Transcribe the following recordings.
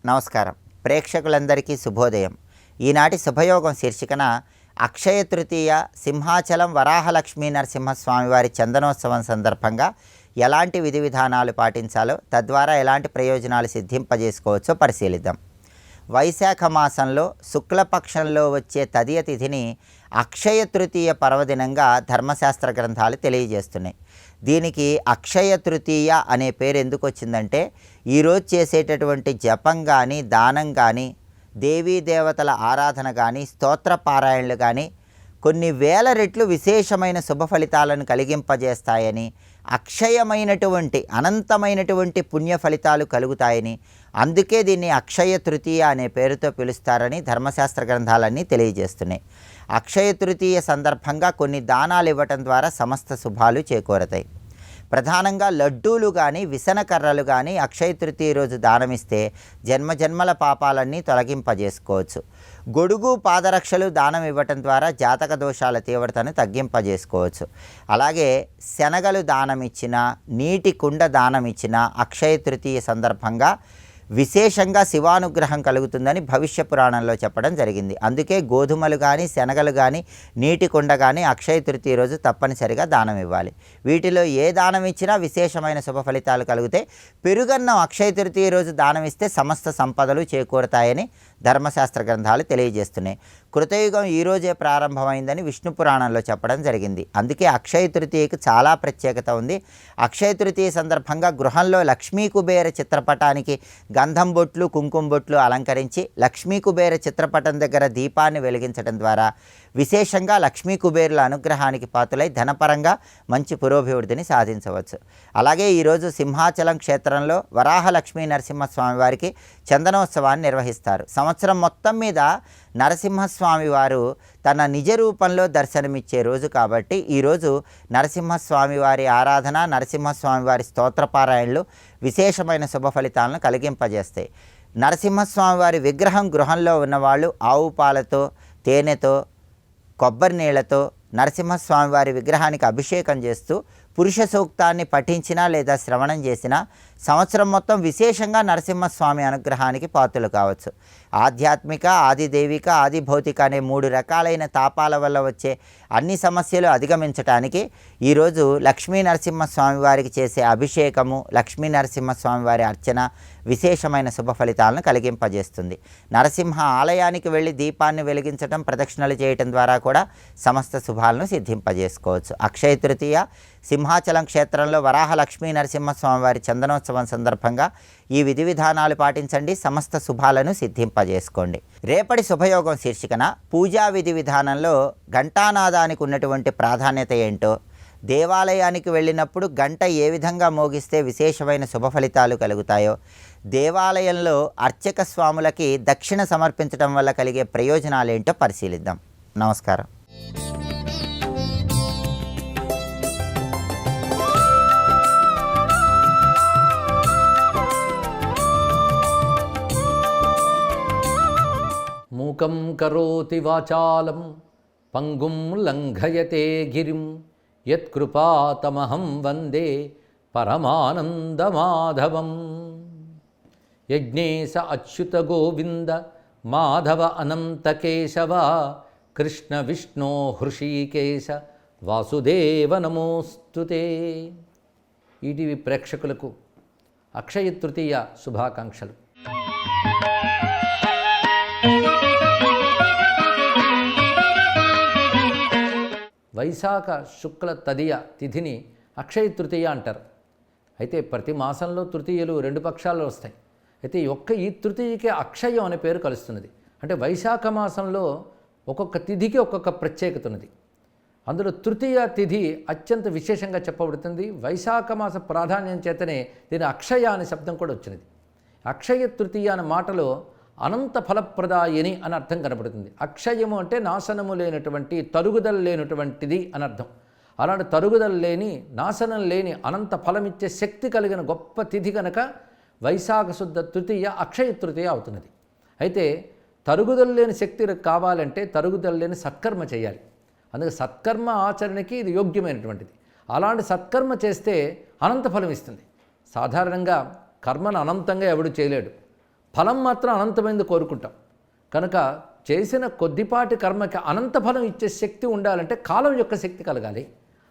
నమస్కారం. ప్రేక్షకులందరికీ శుభోదయం. ఈనాటి శుభయోగం శీర్షికన అక్షయ తృతీయ సింహాచలం వరాహలక్ష్మీ నరసింహస్వామివారి చందనోత్సవం సందర్భంగా ఎలాంటి విధి విధానాలు పాటించాలో, తద్వారా ఎలాంటి ప్రయోజనాలు సిద్ధింపజేసుకోవచ్చో పరిశీలిద్దాం. వైశాఖ మాసంలో శుక్లపక్షంలో వచ్చే తదియ తిథిని అక్షయ తృతీయ పర్వదినంగా ధర్మశాస్త్ర గ్రంథాలు తెలియజేస్తున్నాయి. దీనికి అక్షయ తృతీయ అనే పేరు ఎందుకు వచ్చిందంటే, ఈరోజు చేసేటటువంటి జపం కానీ, దానం కానీ, దేవీ దేవతల ఆరాధన కానీ, స్తోత్ర పారాయణలు కానీ కొన్ని వేల రెట్లు విశేషమైన శుభ ఫలితాలను కలిగింపజేస్తాయని, అక్షయమైనటువంటి అనంతమైనటువంటి పుణ్య ఫలితాలు కలుగుతాయని, అందుకే దీన్ని అక్షయ తృతీయ అనే పేరుతో పిలుస్తారని ధర్మశాస్త్ర గ్రంథాలన్నీ తెలియజేస్తున్నాయి. అక్షయ తృతీయ సందర్భంగా కొన్ని దానాలు ఇవ్వటం ద్వారా సమస్త శుభాలు చేకూరతాయి. ప్రధానంగా లడ్డూలు కానీ, విసనకర్రలు కానీ అక్షయ తృతీయ రోజు దానమిస్తే జన్మజన్మల పాపాలన్నీ తొలగింపజేసుకోవచ్చు. గొడుగు, పాదరక్షలు దానం ఇవ్వటం ద్వారా జాతక దోషాల తీవ్రతను తగ్గింపజేసుకోవచ్చు. అలాగే శనగలు దానమిచ్చిన, నీటి కుండ దానమిచ్చిన అక్షయ తృతీయ సందర్భంగా విశేషంగా శివానుగ్రహం కలుగుతుందని భవిష్య పురాణంలో చెప్పడం జరిగింది. అందుకే గోధుమలు కానీ, శనగలు కానీ, నీటి కుండ కానీ అక్షయ తృతీయ రోజు తప్పనిసరిగా దానం ఇవ్వాలి. వీటిలో ఏ దానం ఇచ్చినా విశేషమైన శుభ ఫలితాలు కలుగుతాయి. పెరుగన్నం అక్షయ తృతీయ రోజు దానం ఇస్తే సమస్త సంపదలు చేకూరతాయని ధర్మశాస్త్ర గ్రంథాలు తెలియజేస్తున్నాయి. కృతయుగం ఈరోజే ప్రారంభమైందని విష్ణు పురాణంలో చెప్పడం జరిగింది. అందుకే అక్షయ తృతీయకు చాలా ప్రత్యేకత ఉంది. అక్షయ తృతీయ సందర్భంగా గృహంలో లక్ష్మీ కుబేర చిత్రపటానికి గంధం బొట్లు, కుంకుమ బొట్లు అలంకరించి లక్ష్మీ కుబేర చిత్రపటం దగ్గర దీపాన్ని వెలిగించడం ద్వారా విశేషంగా లక్ష్మీ కుబేరుల అనుగ్రహానికి పాత్రులై ధనపరంగా మంచి పురోభివృద్ధిని సాధించవచ్చు. అలాగే ఈరోజు సింహాచలం క్షేత్రంలో వరాహలక్ష్మీ నరసింహస్వామి వారికి చందనోత్సవాన్ని నిర్వహిస్తారు. సంవత్సరం మొత్తం మీద నరసింహస్వామి వారు తన నిజ రూపంలో దర్శనమిచ్చే రోజు కాబట్టి ఈరోజు నరసింహస్వామి వారి ఆరాధన, నరసింహస్వామి వారి స్తోత్రపారాయణలు విశేషమైన శుభ ఫలితాలను కలిగింపజేస్తాయి. నరసింహస్వామి వారి విగ్రహం గృహంలో ఉన్నవాళ్ళు ఆవు పాలతో, తేనెతో, కొబ్బరి నీళ్లతో నరసింహస్వామి వారి విగ్రహానికి అభిషేకం చేస్తూ పురుష సూక్తాన్ని పఠించినా లేదా శ్రవణం చేసినా సంవత్సరం మొత్తం విశేషంగా నరసింహస్వామి అనుగ్రహానికి పాత్రలు కావచ్చు. ఆధ్యాత్మిక, ఆదిదైవిక, ఆదిభౌతిక అనే 3 రకాలైన తాపాల వల్ల వచ్చే అన్ని సమస్యలు అధిగమించటానికి ఈరోజు లక్ష్మీ నరసింహస్వామి వారికి చేసే అభిషేకము, లక్ష్మీ నరసింహస్వామి వారి అర్చన విశేషమైన శుభ ఫలితాలను కలిగింపజేస్తుంది. నరసింహ ఆలయానికి వెళ్ళి దీపాన్ని వెలిగించటం, ప్రదక్షిణలు చేయటం ద్వారా కూడా సమస్త శుభాలను సిద్ధింపజేసుకోవచ్చు. అక్షయ తృతీయ సింహాచలం క్షేత్రంలో వరాహలక్ష్మీ నరసింహస్వామి వారి చందనోత్సవం సందర్భంగా ఈ విధి విధానాలు పాటించండి, సమస్త శుభాలను సిద్ధింపజేసుకోండి. రేపటి శుభయోగం శీర్షికన పూజా విధి విధానంలో ఘంటానాదానికి ఉన్నటువంటి ప్రాధాన్యత ఏంటో, దేవాలయానికి వెళ్ళినప్పుడు గంట ఏ విధంగా మోగిస్తే విశేషమైన శుభ ఫలితాలు కలుగుతాయో, దేవాలయంలో అర్చక స్వాములకి దక్షిణ సమర్పించడం వల్ల కలిగే ప్రయోజనాలేంటో పరిశీలిద్దాం. నమస్కారం. మూకం కరోతి వాచాలం పంగుం లంఘయతే గిరిం యత్కృపాతమహం వందే పరమానందమాధవం. యజ్ఞేశ అచ్యుత గోవింద మాధవ అనంత కేశవ కృష్ణ విష్ణో హృషీకేశ వాసుదేవ నమోస్తుతే. ఈటీవీ ప్రేక్షకులకు అక్షయ తృతీయ శుభాకాంక్షలు. వైశాఖ శుక్ల తదియ తిథిని అక్షయ తృతీయ అంటారు. అయితే ప్రతి మాసంలో తృతీయలు 2 పక్షాల్లో వస్తాయి. అయితే ఈ తృతీయకే అక్షయం అనే పేరు కలుస్తున్నది. అంటే వైశాఖ మాసంలో ఒక్కొక్క తిథికి ఒక్కొక్క ప్రత్యేకత ఉన్నది. అందులో తృతీయ తిథి అత్యంత విశేషంగా చెప్పబడుతుంది. వైశాఖ మాస ప్రాధాన్యం చేతనే దీని అక్షయ అనే శబ్దం కూడా వచ్చినది. అక్షయ తృతీయ అనే మాటలో అనంత ఫలప్రదాయని అని అర్థం కనబడుతుంది. అక్షయము అంటే నాశనము లేనటువంటి, తరుగుదల లేనటువంటిది అని అర్థం. అలాంటి తరుగుదల లేని, నాశనం లేని, అనంత ఫలమిచ్చే శక్తి కలిగిన గొప్ప తిథి కనుక వైశాఖ శుద్ధ తృతీయ అక్షయ తృతీయ అవుతున్నది. అయితే తరుగుదల లేని శక్తి కావాలంటే తరుగుదల లేని సత్కర్మ చేయాలి. అందుకే సత్కర్మ ఆచరణకి ఇది యోగ్యమైనటువంటిది. అలాంటి సత్కర్మ చేస్తే అనంత ఫలం ఇస్తుంది. సాధారణంగా కర్మను అనంతంగా ఎవడు చేయలేడు. ఫలం మాత్రం అనంతమైనది కోరుకుంటాం. కనుక చేసిన కొద్దిపాటి కర్మకి అనంత ఫలం ఇచ్చే శక్తి ఉండాలంటే కాలం యొక్క శక్తి కలగాలి.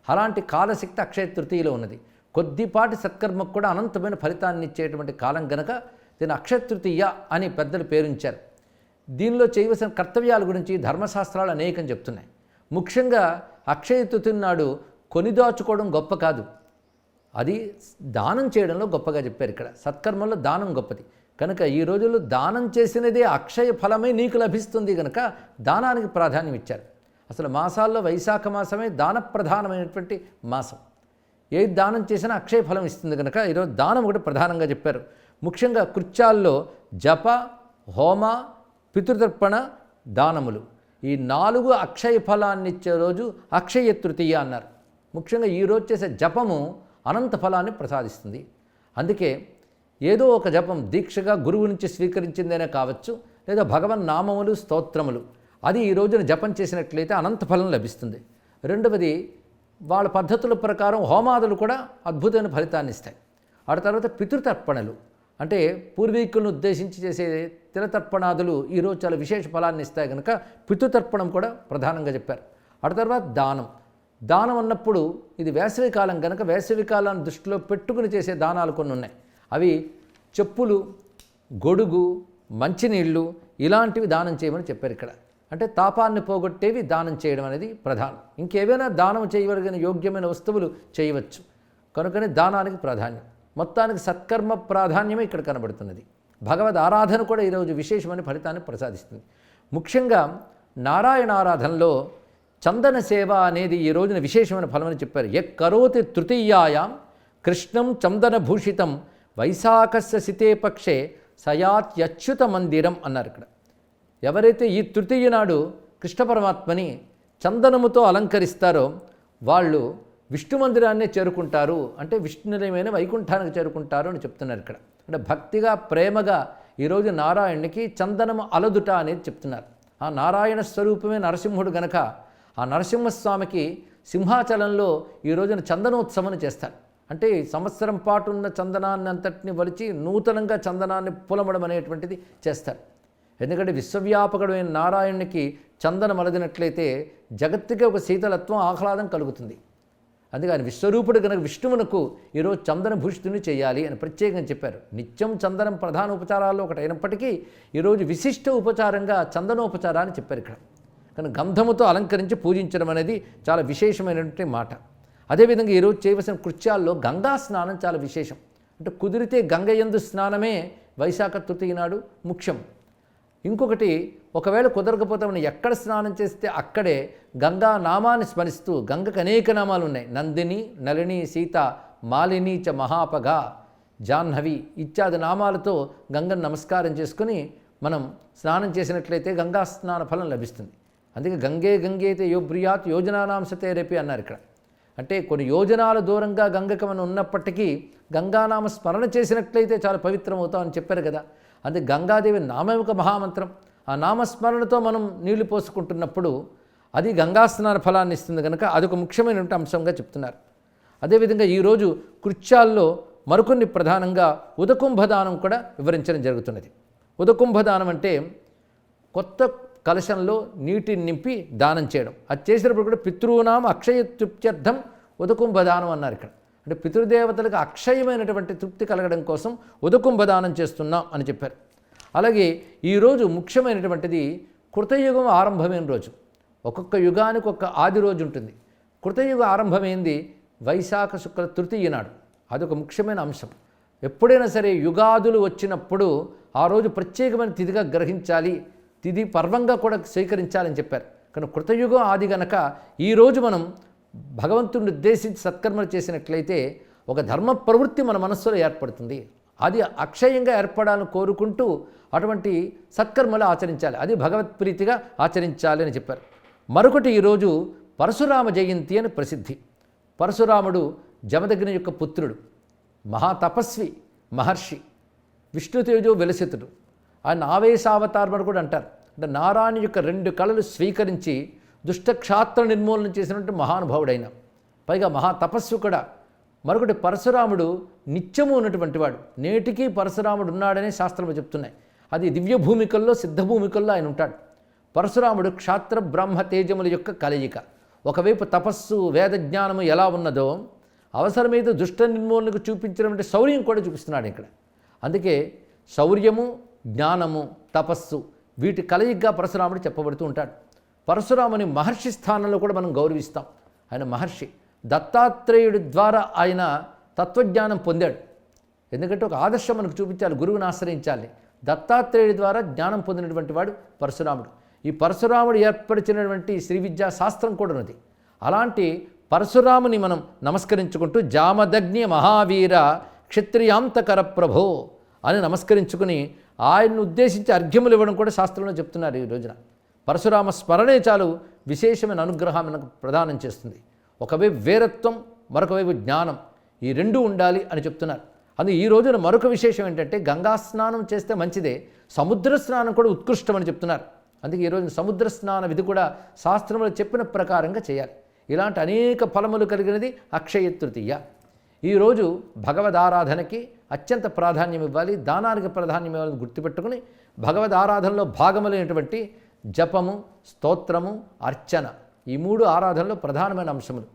అలాంటి కాలశక్తి అక్షయ తృతీయలో ఉన్నది. కొద్దిపాటి సత్కర్మకు కూడా అనంతమైన ఫలితాన్ని ఇచ్చేటువంటి కాలం గనక దీన్ని అక్షయ తృతీయ అని పెద్దలు పేరుంచారు. దీనిలో చేయవలసిన కర్తవ్యాల గురించి ధర్మశాస్త్రాలు అనేకం చెప్తున్నాయి. ముఖ్యంగా అక్షయ తృతీయ నాడు కొనిదాచుకోవడం గొప్ప కాదు, అది దానం చేయడంలో గొప్పగా చెప్పారు. ఇక్కడ సత్కర్మల్లో దానం గొప్పది. కనుక ఈ రోజుల్లో దానం చేసినదే అక్షయ ఫలమే నీకు లభిస్తుంది కనుక దానానికి ప్రాధాన్యం ఇచ్చారు. అసలు మాసాల్లో వైశాఖ మాసమే దాన ప్రధానమైనటువంటి మాసం. ఏది దానం చేసినా అక్షయ ఫలం ఇస్తుంది కనుక ఈరోజు దానం ఒకటి ప్రధానంగా చెప్పారు. ముఖ్యంగా కృత్యాల్లో జప, హోమ, పితృతర్పణ, దానములు ఈ 4 అక్షయ ఫలాన్ని ఇచ్చే రోజు అక్షయ తృతీయ అన్నారు. ముఖ్యంగా ఈరోజు చేసే జపము అనంత ఫలాన్ని ప్రసాదిస్తుంది. అందుకే ఏదో ఒక జపం దీక్షగా గురువు నుంచి స్వీకరించిందనే కావచ్చు, లేదా భగవన్ నామములు, స్తోత్రములు అది ఈ రోజున జపం చేసినట్లయితే అనంత ఫలం లభిస్తుంది. రెండవది వాళ్ళ పద్ధతుల ప్రకారం హోమాదులు కూడా అద్భుతమైన ఫలితాన్ని ఇస్తాయి. ఆ తర్వాత పితృతర్పణలు అంటే పూర్వీకులను ఉద్దేశించి చేసే తిలతర్పణాదులు ఈరోజు చాలా విశేష ఫలాన్ని ఇస్తాయి కనుక పితృతర్పణం కూడా ప్రధానంగా చెప్పారు. ఆ తర్వాత దానం అన్నప్పుడు ఇది వేసవికాలం కనుక వేసవికాలాన్ని దృష్టిలో పెట్టుకుని చేసే దానాలు కొన్ని ఉన్నాయి. అవి చెప్పులు, గొడుగు, మంచినీళ్ళు ఇలాంటివి దానం చేయమని చెప్పారు ఇక్కడ. అంటే తాపాన్ని పోగొట్టేవి దానం చేయడం అనేది ప్రధానం. ఇంకేవైనా దానం చేయగలిగిన యోగ్యమైన వస్తువులు చేయవచ్చు. కనుకనే దానానికి ప్రాధాన్యం. మొత్తానికి సత్కర్మ ప్రాధాన్యమే ఇక్కడ కనబడుతున్నది. భగవద్ ఆరాధన కూడా ఈరోజు విశేషమైన ఫలితాన్ని ప్రసాదిస్తుంది. ముఖ్యంగా నారాయణ ఆరాధనలో చందన సేవ అనేది ఈ రోజున విశేషమైన ఫలమని చెప్పారు. కరోతి తృతీయాయాం కృష్ణం చందనభూషితం వైశాఖస్య సితే పక్షే సయాత్యచ్యుత మందిరం అన్నారు ఇక్కడ. ఎవరైతే ఈ తృతీయ నాడు కృష్ణ పరమాత్మని చందనముతో అలంకరిస్తారో వాళ్ళు విష్ణు మందిరాన్నే చేరుకుంటారు, అంటే విష్ణునిలయమైన వైకుంఠానికి చేరుకుంటారు అని చెప్తున్నారు ఇక్కడ. అంటే భక్తిగా ప్రేమగా ఈరోజు నారాయణునికి చందనము అలదుట అనేది చెప్తున్నారు. ఆ నారాయణ స్వరూపమే నరసింహుడు గనక ఆ నరసింహస్వామికి సింహాచలంలో ఈ రోజున చందనోత్సవం చేస్తారు. అంటే సంవత్సరం పాటు ఉన్న చందనాన్ని అంతటిని వలిచి నూతనంగా చందనాన్ని పులమడం అనేటువంటిది చేస్తారు. ఎందుకంటే విశ్వవ్యాపకుడైన నారాయణునికి చందనం అలదినట్లయితే జగత్తుకే ఒక శీతలత్వం, ఆహ్లాదం కలుగుతుంది. అందుకే ఆయన విశ్వరూపుడు కనుక విష్ణువునకు ఈరోజు చందన భూషితుని చేయాలి అని ప్రత్యేకంగా చెప్పారు. నిత్యం చందనం ప్రధాన ఉపచారాల్లో ఒకటి అయినప్పటికీ ఈరోజు విశిష్ట ఉపచారంగా చందనోపచారాన్ని చెప్పారు ఇక్కడ. కానీ గంధముతో అలంకరించి పూజించడం అనేది చాలా విశేషమైనటువంటి మాట. అదేవిధంగా ఈరోజు చేయవలసిన కృత్యాల్లో గంగా స్నానం చాలా విశేషం. అంటే కుదిరితే గంగ యందు స్నానమే వైశాఖ తృతీయ నాడు ముఖ్యం. ఇంకొకటి ఒకవేళ కుదరకపోతే మనం ఎక్కడ స్నానం చేస్తే అక్కడే గంగా నామాన్ని స్మరిస్తూ, గంగకు అనేక నామాలు ఉన్నాయి. నందిని, నళిని, సీత, మాలిని చ మహాపగా, జాహ్నవి ఇత్యాది నామాలతో గంగను నమస్కారం చేసుకుని మనం స్నానం చేసినట్లయితే గంగా స్నాన ఫలం లభిస్తుంది. అందుకే గంగే గంగేతే యో బ్రియాత్ యోజనానాంశతే రేపి అన్నారు ఇక్కడ. అంటే కొన్ని యోజనాల దూరంగా గంగకు మనం ఉన్నప్పటికీ గంగానామ స్మరణ చేసినట్లయితే చాలా పవిత్రం అవుతామని చెప్పారు కదా. అందుకే గంగాదేవి నామం ఒక మహామంత్రం. ఆ నామస్మరణతో మనం నీళ్లు పోసుకుంటున్నప్పుడు అది గంగా స్నాన ఫలాన్ని ఇస్తుంది కనుక అదొక ముఖ్యమైనటువంటి అంశంగా చెప్తున్నారు. అదేవిధంగా ఈరోజు కృత్యాల్లో మరికొన్ని ప్రధానంగా ఉదకుంభదానం కూడా వివరించడం జరుగుతున్నది. ఉదకుంభదానం అంటే కొత్త కలశంలో నీటిని నింపి దానం చేయడం. అది చేసినప్పుడు కూడా పితృనామ అక్షయ తృప్త్యర్థం ఉదకుంభదానం అన్నారు ఇక్కడ. అంటే పితృదేవతలకు అక్షయమైనటువంటి తృప్తి కలగడం కోసం ఉదకుంభదానం చేస్తున్నాం అని చెప్పారు. అలాగే ఈరోజు ముఖ్యమైనటువంటిది కృతయుగం ఆరంభమైన రోజు. ఒక్కొక్క యుగానికి ఒక ఆది రోజు ఉంటుంది. కృతయుగ ఆరంభమైంది వైశాఖ శుక్ల తృతీయ నాడు. అదొక ముఖ్యమైన అంశం. ఎప్పుడైనా సరే యుగాదులు వచ్చినప్పుడు ఆ రోజు ప్రత్యేకమైన తిథిగా గ్రహించాలి, తిథి పర్వంగా కూడా స్వీకరించాలని చెప్పారు. కానీ కృతయుగం ఆది గనక ఈరోజు మనం భగవంతుడిని ఉద్దేశించి సత్కర్మలు చేసినట్లయితే ఒక ధర్మ ప్రవృత్తి మన మనస్సులో ఏర్పడుతుంది. అది అక్షయంగా ఏర్పడాలని కోరుకుంటూ అటువంటి సత్కర్మలు ఆచరించాలి, అది భగవత్ప్రీతిగా ఆచరించాలి అని చెప్పారు. మరొకటి ఈరోజు పరశురామ జయంతి అని ప్రసిద్ధి. పరశురాముడు జమదగ్ని యొక్క పుత్రుడు, మహాతపస్వి, మహర్షి, విష్ణుతేజో విలసితుడు. ఆయన ఆవేశావతారమని కూడా అంటారు. అంటే నారాయణ యొక్క 2 కళలు స్వీకరించి దుష్టక్షాత్ర నిర్మూలన చేసినట్టు మహానుభావుడైన, పైగా మహాతపస్సు కూడా. మరొకటి పరశురాముడు నిత్యము ఉన్నటువంటి వాడు. నేటికీ పరశురాముడు ఉన్నాడనే శాస్త్రము చెప్తున్నాయి. అది దివ్య భూమికల్లో సిద్ధ భూమికల్లో ఆయన ఉంటాడు. పరశురాముడు క్షాత్ర బ్రహ్మ తేజముల యొక్క కలయిక. ఒకవైపు తపస్సు వేద జ్ఞానము ఎలా ఉన్నదో అవసరమైతే దుష్ట నిర్మూలనకు చూపించినటువంటి శౌర్యం కూడా చూపిస్తున్నాడు ఇక్కడ. అందుకే శౌర్యము జ్ఞానము తపస్సు వీటి కలయికగా పరశురాముడు చెప్పబడుతూ ఉంటాడు. పరశురాముని మహర్షి స్థానంలో కూడా మనం గౌరవిస్తాం. ఆయన మహర్షి, దత్తాత్రేయుడి ద్వారా ఆయన తత్వజ్ఞానం పొందాడు. ఎందుకంటే ఒక ఆదర్శం మనకు చూపించాలి, గురువుని ఆశ్రయించాలి. దత్తాత్రేయుడి ద్వారా జ్ఞానం పొందినటువంటి వాడు పరశురాముడు. ఈ పరశురాముడు ఏర్పరిచినటువంటి శ్రీ విద్యా శాస్త్రం కూడా ఉన్నది. అలాంటి పరశురాముని మనం నమస్కరించుకుంటూ జామదగ్ని మహావీర క్షత్రియాంతకర ప్రభో అని నమస్కరించుకుని ఆయన్ను ఉద్దేశించి అర్ఘ్యములు ఇవ్వడం కూడా శాస్త్రంలో చెప్తున్నారు. ఈ రోజున పరశురామ స్మరణే చాలు విశేషమైన అనుగ్రహం మనకు ప్రదానం చేస్తుంది. ఒకవైపు వీరత్వం, మరొకవైపు జ్ఞానం, ఈ రెండూ ఉండాలి అని చెప్తున్నారు. అందుకే ఈ రోజున మరొక విశేషం ఏంటంటే గంగా స్నానం చేస్తే మంచిదే, సముద్ర స్నానం కూడా ఉత్కృష్టమని చెప్తున్నారు. అందుకే ఈ రోజున సముద్ర స్నాన విధి కూడా శాస్త్రంలో చెప్పిన ప్రకారంగా చేయాలి. ఇలాంటి అనేక ఫలములు కలిగినది అక్షయ తృతీయ. ఈరోజు భగవదారాధనకి అత్యంత ప్రాధాన్యం ఇవ్వాలి, దానానికి ప్రాధాన్యం ఇవ్వాలని గుర్తుపెట్టుకుని భగవదారాధనలో భాగములైనటువంటి జపము, స్తోత్రము, అర్చన, ఈ మూడు ఆరాధనలో ప్రధానమైన అంశములు.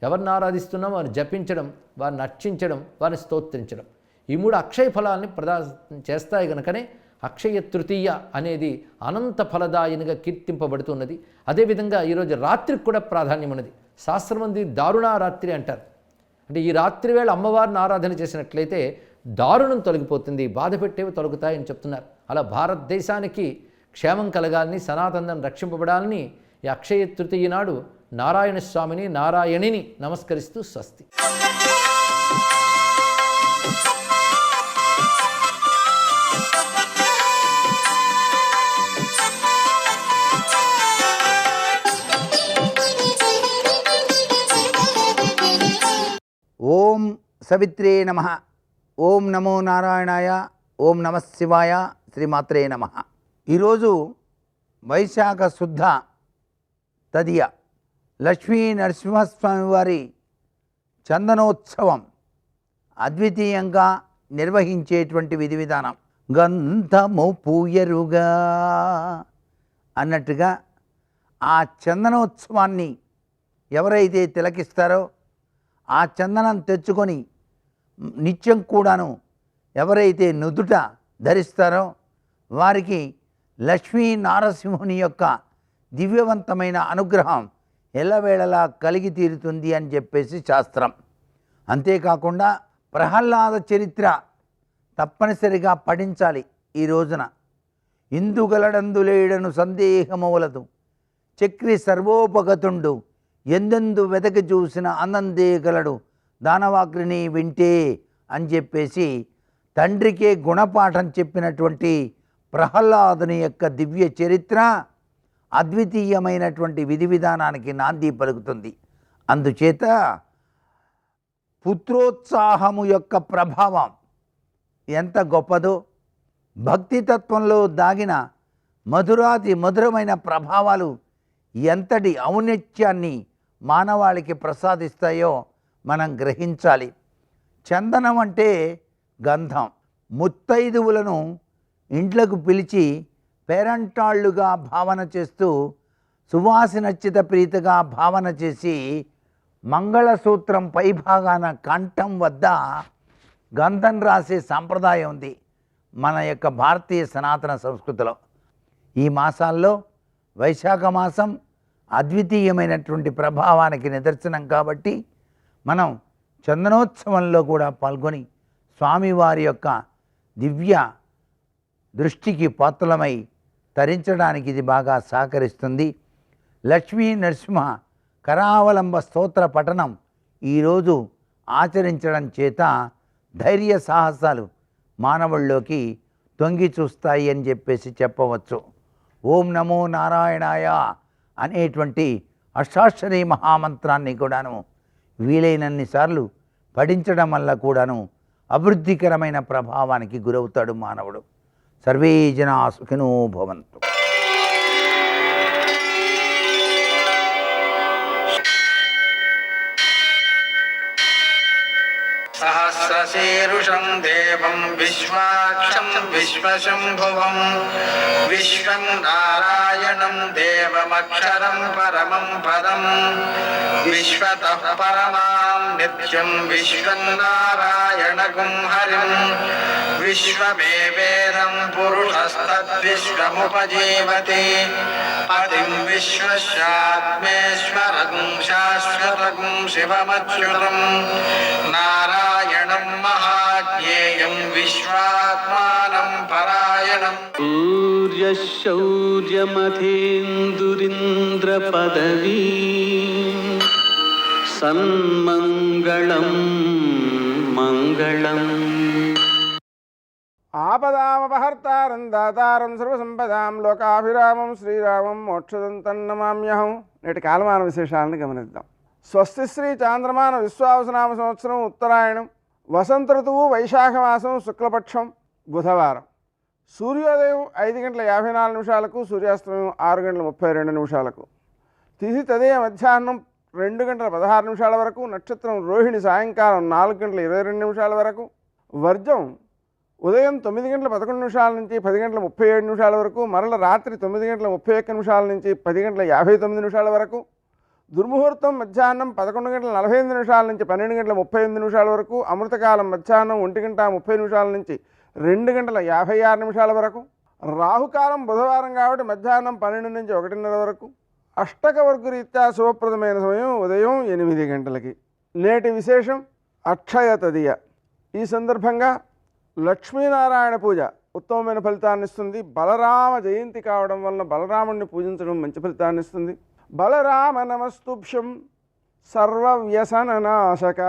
ఎవరిని ఆరాధిస్తున్నామో వారిని జపించడం, వారిని అర్చించడం, వారిని స్తోత్రించడం, ఈ మూడు అక్షయ ఫలాన్ని చేస్తాయి కనుకనే అక్షయ తృతీయ అనేది అనంత ఫలదాయినిగా కీర్తింపబడుతున్నది. అదేవిధంగా ఈరోజు రాత్రికి కూడా ప్రాధాన్యం ఉన్నది. శాస్త్రమంది దారుణారాత్రి అంటారు. అంటే ఈ రాత్రి వేళ అమ్మవారిని ఆరాధన చేసినట్లయితే దారుణం తొలగిపోతుంది, బాధ పెట్టేవి తొలగుతాయని చెప్తున్నారు. అలా భారతదేశానికి క్షేమం కలగాలని, సనాతనం రక్షింపబడాలని ఈ అక్షయ తృతీయ నాడు నారాయణ స్వామిని, నారాయణిని నమస్కరిస్తూ స్వస్తి. ఓం సవిత్రే నమః. ఓం నమో నారాయణాయ. ఓం నమః శివాయ. శ్రీమాత్రే నమః. ఈరోజు వైశాఖ శుద్ధ తదియ లక్ష్మీ నరసింహస్వామి వారి చందనోత్సవం అద్వితీయంగా నిర్వహించేటువంటి విధి విధానం. గంధము పూయరుగా అన్నట్టుగా ఆ చందనోత్సవాన్ని ఎవరైతే తిలకిస్తారో, ఆ చందనం తెచ్చుకొని నిత్యం కూడాను ఎవరైతే నుదుట ధరిస్తారో వారికి లక్ష్మీ నారసింహుని యొక్క దివ్యవంతమైన అనుగ్రహం ఎల్లవేళలా కలిగి తీరుతుంది అని చెప్పేసి శాస్త్రం. అంతేకాకుండా ప్రహ్లాద చరిత్ర తప్పనిసరిగా పఠించాలి. ఈ రోజున ఇందుగలడందులేడను సందేహమవలదు, చక్రి సర్వోపగతుండు, ఎందెందు వెతకి చూసిన అనందే గలడు, దానవాగ్రిని వింటే అని చెప్పేసి తండ్రికే గుణపాఠం చెప్పినటువంటి ప్రహ్లాదుని యొక్క దివ్య చరిత్ర అద్వితీయమైనటువంటి విధి విధానానికి నాంది పలుకుతుంది. అందుచేత పుత్రోత్సాహము యొక్క ప్రభావం ఎంత గొప్పదో, భక్తితత్వంలో దాగిన మధురాతి మధురమైన ప్రభావాలు ఎంతటి ఔన్నత్యాన్ని మానవాళికి ప్రసాదిస్తాయో మనం గ్రహించాలి. చందనం అంటే గంధం. ముత్తైదువులను ఇంట్లకు పిలిచి పేరంటాళ్ళుగా భావన చేస్తూ సువాసనచ్చిత ప్రీతిగా భావన చేసి మంగళసూత్రం పైభాగాన కంఠం వద్ద గంధం రాసే సాంప్రదాయం ఉంది మన యొక్క భారతీయ సనాతన సంస్కృతిలో. ఈ మాసాల్లో వైశాఖ మాసం అద్వితీయమైనటువంటి ప్రభావానికి నిదర్శనం కాబట్టి మనం చందనోత్సవంలో కూడా పాల్గొని స్వామివారి యొక్క దివ్య దృష్టికి పాత్రలమై తరించడానికి ఇది బాగా సహకరిస్తుంది. లక్ష్మీ నరసింహ కరావలంబ స్తోత్ర పఠనం ఈరోజు ఆచరించడం చేత ధైర్య సాహసాలు మానవుల్లోకి తొంగి చూస్తాయి అని చెప్పేసి చెప్పవచ్చు. ఓం నమో నారాయణాయ అనేటువంటి అష్టాక్షరీ మహామంత్రాన్ని కూడాను వీలైనన్ని సార్లు పఠించడం వల్ల కూడాను అభివృద్ధికరమైన ప్రభావానికి గురవుతాడు మానవుడు. సర్వే జనా సుఖినో భవంతు. సహస్ర విశ్వశీరుషం దేవం విశ్వాక్షం విశ్వశంభువం విశ్వం నారాయణం దేవమక్షరం పరమం పదం విశ్వతః పరమాం నిత్యం విశ్వం నారాయణగుం హరిం విశ్వమేవేదం పురుషస్తద్విశ్వముపజీవతి పతిం విశ్వస్యాత్మేశ్వరం శాశ్వతం శివమచ్యుతం నారాయణం మహాజ్ఞేయం విశ్వాత్మానం పరాయణం సూర్యశౌర్యమథేందురింద్రపదవీ సన్మంగళం మంగళం. ఆపదామపహర్తారం దాతారం సర్వసంపదాం లోకాభిరామం శ్రీరామం మోక్షదంతం నమామ్యహం. నేటి కాలమాన విశేషాలను గమనిద్దాం. స్వస్తి శ్రీ చాంద్రమాన విశ్వావసనామ సంవత్సరం ఉత్తరాయణం, వసంత ఋతువు వైశాఖ మాసం శుక్లపక్షం బుధవారం. సూర్యోదయం 5:54 సూర్యాస్తమయం 6:32. తిథి తదేయ మధ్యాహ్నం 2:16 వరకు. నక్షత్రం రోహిణి సాయంకాలం 4:22 వరకు. వర్జం ఉదయం 9:11 నుంచి 10:37 వరకు. మరల రాత్రి 9:31 నుంచి 10:59 వరకు. దుర్ముహూర్తం మధ్యాహ్నం 11:45 నుంచి 12:38 వరకు. అమృతకాలం మధ్యాహ్నం 1:30 నుంచి 2:56 వరకు. రాహుకాలం బుధవారం కాబట్టి మధ్యాహ్నం 12 నుంచి 1:30 వరకు. అష్టక వర్గ రీత్యా శుభప్రదమైన సమయం ఉదయం 8 గంటలకి. నేటి విశేషం అక్షయ తదియ. ఈ సందర్భంగా లక్ష్మీనారాయణ పూజ ఉత్తమమైన ఫలితాన్ని ఇస్తుంది. బలరామ జయంతి కావడం వలన బలరాముడిని పూజించడం మంచి ఫలితాన్ని ఇస్తుంది. బలరామ నమస్తుభ్యం సర్వవ్యసననాశక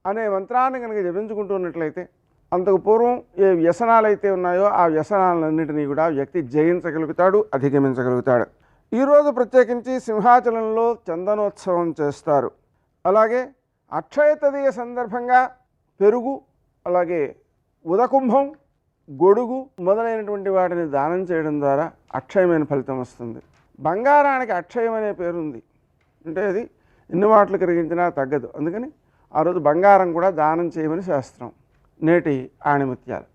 అనే మంత్రాన్ని కనుక జపించుకుంటున్నట్లయితే అంతకు పూర్వం ఏ వ్యసనాలు అయితే ఉన్నాయో ఆ వ్యసనాలన్నింటినీ కూడా వ్యక్తి జయించగలుగుతాడు, అధిగమించగలుగుతాడు. ఈరోజు ప్రత్యేకించి సింహాచలంలో చందనోత్సవం చేస్తారు. అలాగే అక్షయ తదియ సందర్భంగా పెరుగు, అలాగే ఉదకుంభం, గొడుగు మొదలైనటువంటి వాటిని దానం చేయడం ద్వారా అక్షయమైన ఫలితం వస్తుంది. బంగారానికి అక్షయం అనే పేరుంది. అంటే అది ఎన్ని వాట్లు కరిగించినా తగ్గదు. అందుకని ఆ రోజు బంగారం కూడా దానం చేయమని శాస్త్రం. నేటి ఆణిముత్యాలు.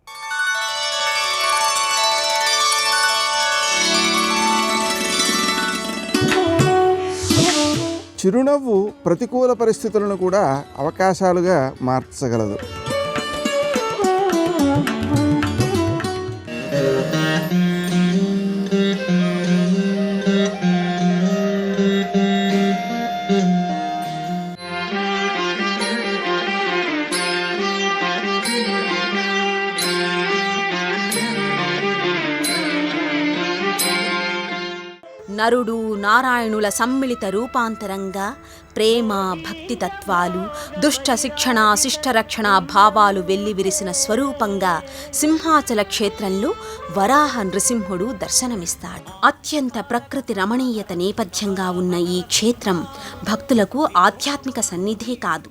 చిరునవ్వు ప్రతికూల పరిస్థితులను కూడా అవకాశాలుగా మార్చగలదు. నరుడు నారాయణుల సమ్మిళిత రూపాంతరంగా ప్రేమ భక్తి తత్వాలు, దుష్ట శిక్షణ శిష్టరక్షణ భావాలు వెల్లివిరిసిన స్వరూపంగా సింహాచల క్షేత్రంలో వరాహ నృసింహుడు దర్శనమిస్తాడు. అత్యంత ప్రకృతి రమణీయత నేపథ్యంగా ఉన్న ఈ క్షేత్రం భక్తులకు ఆధ్యాత్మిక సన్నిధే కాదు,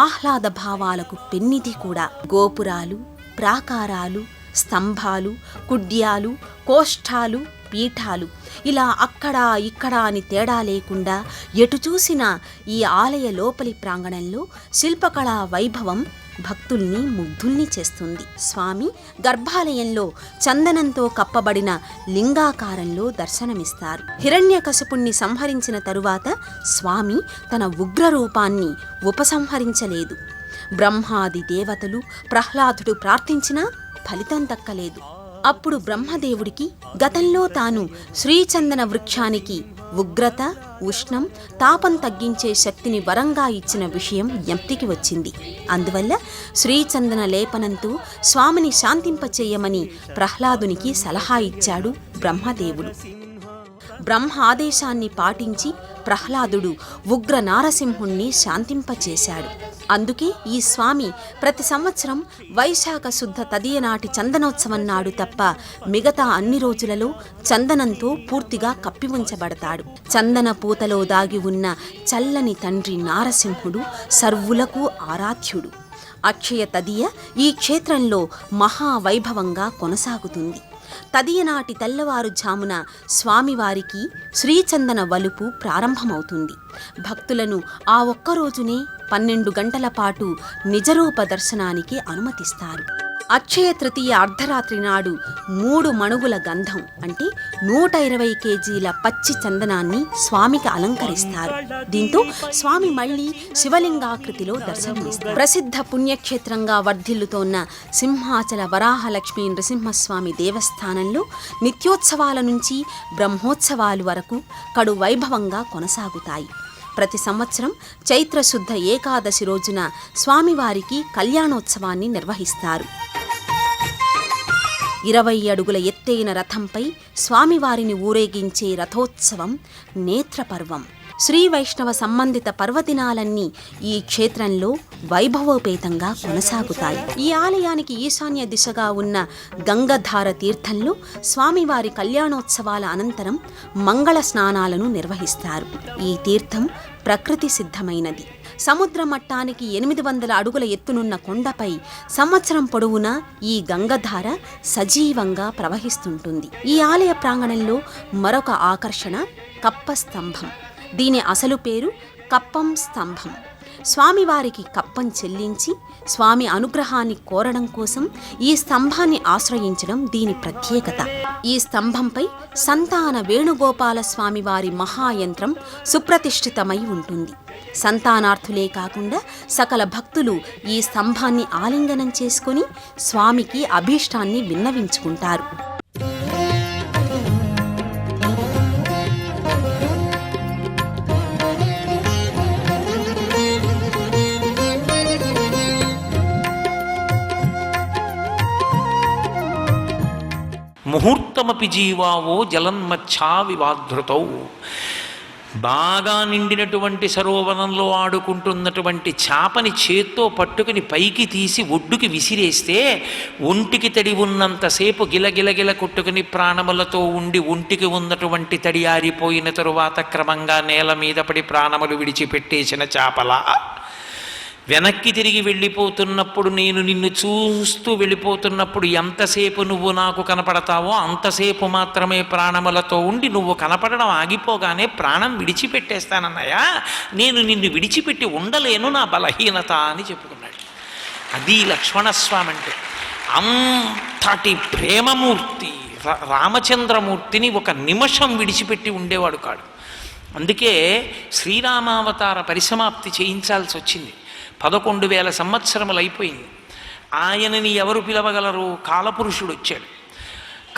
ఆహ్లాద భావాలకు పెన్నిధి కూడా. గోపురాలు, ప్రాకారాలు, స్తంభాలు, కుడ్యాలు, కోష్ఠాలు, పీఠాలు ఇలా అక్కడా ఇక్కడా అని తేడా లేకుండా ఎటు చూసినా ఈ ఆలయ లోపలి ప్రాంగణంలో శిల్పకళా వైభవం భక్తుల్ని ముగ్ధుల్ని చేస్తుంది. స్వామి గర్భాలయంలో చందనంతో కప్పబడిన లింగాకారంలో దర్శనమిస్తారు. హిరణ్యకశిపుణ్ణి సంహరించిన తరువాత స్వామి తన ఉగ్ర రూపాన్ని ఉపసంహరించలేదు. బ్రహ్మాది దేవతలు ప్రహ్లాదుడు ప్రార్థించినా ఫలితం దక్కలేదు. అప్పుడు బ్రహ్మదేవుడికి గతంలో తాను శ్రీచందన వృక్షానికి ఉగ్రత, ఉష్ణం, తాపం తగ్గించే శక్తిని వరంగా ఇచ్చిన విషయం జ్ఞప్తికి వచ్చింది. అందువల్ల శ్రీచందన లేపనంతో స్వామిని శాంతింపచేయమని ప్రహ్లాదునికి సలహా ఇచ్చాడు బ్రహ్మదేవుడు. బ్రహ్మ ఆదేశాన్ని పాటించి ప్రహ్లాదుడు ఉగ్ర నారసింహుణ్ణి శాంతింపచేశాడు. అందుకే ఈ స్వామి ప్రతి సంవత్సరం వైశాఖ శుద్ధ తదియనాటి చందనోత్సవం నాడు తప్ప మిగతా అన్ని రోజులలో చందనంతో పూర్తిగా కప్పి ఉంచబడతాడు. చందన పూతలో దాగి ఉన్న చల్లని తండ్రి నారసింహుడు సర్వులకు ఆరాధ్యుడు. అక్షయ తదియ ఈ క్షేత్రంలో మహావైభవంగా కొనసాగుతుంది. తదియనాటి తెల్లవారుఝామున స్వామివారికి శ్రీచందన వలుపు ప్రారంభమవుతుంది. భక్తులను ఆ ఒక్కరోజునే 12 గంటల పాటు నిజరూప దర్శనానికి అనుమతిస్తారు. అక్షయ తృతీయ అర్ధరాత్రి నాడు 3 మణుగుల గంధం అంటే 120 కేజీల పచ్చి చందనాన్ని స్వామికి అలంకరిస్తారు. దీంతో స్వామి మళ్లీ శివలింగాకృతిలో దర్శనమిస్తారు. ప్రసిద్ధ పుణ్యక్షేత్రంగా వర్ధిల్లుతోన్న సింహాచల వరాహలక్ష్మీ నృసింహస్వామి దేవస్థానంలో నిత్యోత్సవాల నుంచి బ్రహ్మోత్సవాలు వరకు కడు వైభవంగా కొనసాగుతాయి. ప్రతి సంవత్సరం చైత్రశుద్ధ ఏకాదశి రోజున స్వామివారికి కళ్యాణోత్సవాన్ని నిర్వహిస్తారు. 20 అడుగుల ఎత్తైన రథంపై స్వామివారిని ఊరేగించే రథోత్సవం నేత్రపర్వం. శ్రీ వైష్ణవ సంబంధిత పర్వదినాలన్నీ ఈ క్షేత్రంలో వైభవోపేతంగా కొనసాగుతాయి. ఈ ఆలయానికి ఈశాన్య దిశగా ఉన్న గంగధార తీర్థంలో స్వామివారి కళ్యాణోత్సవాల అనంతరం మంగళ స్నానాలను నిర్వహిస్తారు. ఈ తీర్థం ప్రకృతి సిద్ధమైనది. సముద్ర మట్టానికి 800 అడుగుల ఎత్తునున్న కొండపై సంవత్సరం పొడవునా ఈ గంగధార సజీవంగా ప్రవహిస్తుంటుంది. ఈ ఆలయ ప్రాంగణంలో మరొక ఆకర్షణ కప్ప స్తంభం. దీని అసలు పేరు కప్పం స్తంభం. స్వామివారికి కప్పం చెల్లించి స్వామి అనుగ్రహాన్ని కోరడం కోసం ఈ స్తంభాన్ని ఆశ్రయించడం దీని ప్రత్యేకత. ఈ స్తంభంపై సంతాన వేణుగోపాల స్వామివారి మహాయంత్రం సుప్రతిష్ఠితమై ఉంటుంది. సంతానార్థులే కాకుండా సకల భక్తులు ఈ స్తంభాన్ని ఆలింగనం చేసుకుని స్వామికి అభీష్టాన్ని విన్నవించుకుంటారు. ముహూర్తమపి జీవావో జలన్మచ్చా వివాధృతౌ. బాగా నిండినటువంటి సరోవరంలో ఆడుకుంటున్నటువంటి చేపని చేత్తో పట్టుకుని పైకి తీసి ఒడ్డుకి విసిరేస్తే ఒంటికి తడి ఉన్నంతసేపు గిలగిలగిల కొట్టుకుని ప్రాణములతో ఉండి ఒంటికి ఉన్నటువంటి తడి ఆరిపోయిన తరువాత క్రమంగా నేల మీద పడి ప్రాణములు విడిచిపెట్టేసిన చేపలా వెనక్కి తిరిగి వెళ్ళిపోతున్నప్పుడు, నేను నిన్ను చూస్తూ వెళ్ళిపోతున్నప్పుడు ఎంతసేపు నువ్వు నాకు కనపడతావో అంతసేపు మాత్రమే ప్రాణములతో ఉండి నువ్వు కనపడడం ఆగిపోగానే ప్రాణం విడిచిపెట్టేస్తానన్నయ్యా, నేను నిన్ను విడిచిపెట్టి ఉండలేను, నా బలహీనత అని చెప్పుకున్నాడు. అది లక్ష్మణస్వామి అంటే. అంతటి ప్రేమమూర్తి రామచంద్రమూర్తిని ఒక నిమిషం విడిచిపెట్టి ఉండేవాడు కాడు. అందుకే శ్రీరామావతార పరిసమాప్తి చేయించాల్సి వచ్చింది. 11,000 సంవత్సరములు అయిపోయింది. ఆయనని ఎవరు పిలవగలరు? కాలపురుషుడు వచ్చాడు.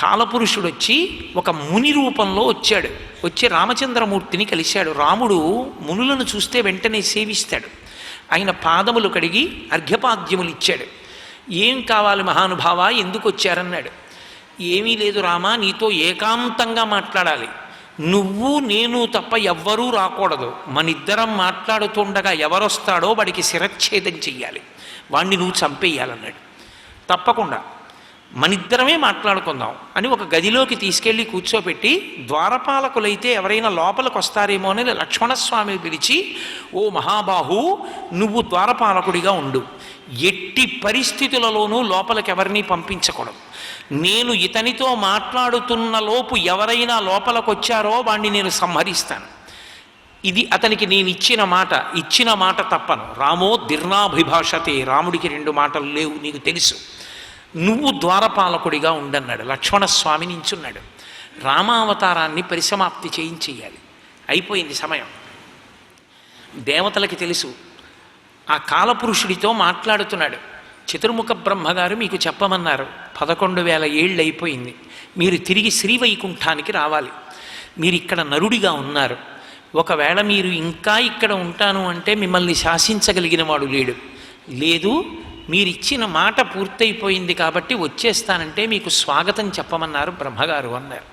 కాలపురుషుడు వచ్చి ఒక ముని రూపంలో వచ్చాడు. వచ్చి రామచంద్రమూర్తిని కలిశాడు. రాముడు మునులను చూస్తే వెంటనే సేవిస్తాడు. ఆయన పాదములు కడిగి అర్ఘ్యపాద్యములు ఇచ్చాడు. ఏం కావాలి మహానుభావ, ఎందుకు వచ్చారన్నాడు. ఏమీ లేదు రామా, నీతో ఏకాంతంగా మాట్లాడాలి. నువ్వు నేను తప్ప ఎవ్వరూ రాకూడదు. మనిద్దరం మాట్లాడుతుండగా ఎవరొస్తాడో వాడికి శిరచ్ఛేదం చెయ్యాలి, వాణ్ణి నువ్వు చంపేయాలన్నాడు. తప్పకుండా మనిద్దరమే మాట్లాడుకుందాం అని ఒక గదిలోకి తీసుకెళ్ళి కూర్చోపెట్టి, ద్వారపాలకులైతే ఎవరైనా లోపలికి వస్తారేమో అని లక్ష్మణస్వామిని పిలిచి, ఓ మహాబాహు, నువ్వు ద్వారపాలకుడిగా ఉండు, ఎట్టి పరిస్థితులలోనూ లోపలికి ఎవరినీ పంపించకూడదు. నేను ఇతనితో మాట్లాడుతున్న లోపు ఎవరైనా లోపలికి వచ్చారో వాణ్ణి నేను సంహరిస్తాను. ఇది అతనికి నేను ఇచ్చిన మాట తప్పను. రామో దిర్నాభిభాషతే, రాముడికి 2 మాటలు లేవు, నీకు తెలుసు. నువ్వు ద్వారపాలకుడిగా ఉండన్నాడు. లక్ష్మణస్వామి నించున్నాడు. రామావతారాన్ని పరిసమాప్తి చేయించేయాలి. అయిపోయింది సమయం. దేవతలకి తెలుసు. ఆ కాలపురుషుడితో మాట్లాడుతున్నాడు. చతుర్ముఖ బ్రహ్మగారు మీకు చెప్పమన్నారు, 11,000 ఏళ్ళు అయిపోయింది, మీరు తిరిగి శ్రీవైకుంఠానికి రావాలి. మీరు ఇక్కడ నరుడిగా ఉన్నారు. ఒకవేళ మీరు ఇంకా ఇక్కడ ఉంటాను అంటే మిమ్మల్ని శాసించగలిగిన వాడు లేడు. లేదు, మీరిచ్చిన మాట పూర్తయిపోయింది కాబట్టి వచ్చేస్తానంటే మీకు స్వాగతం చెప్పమన్నారు బ్రహ్మగారు అన్నారు.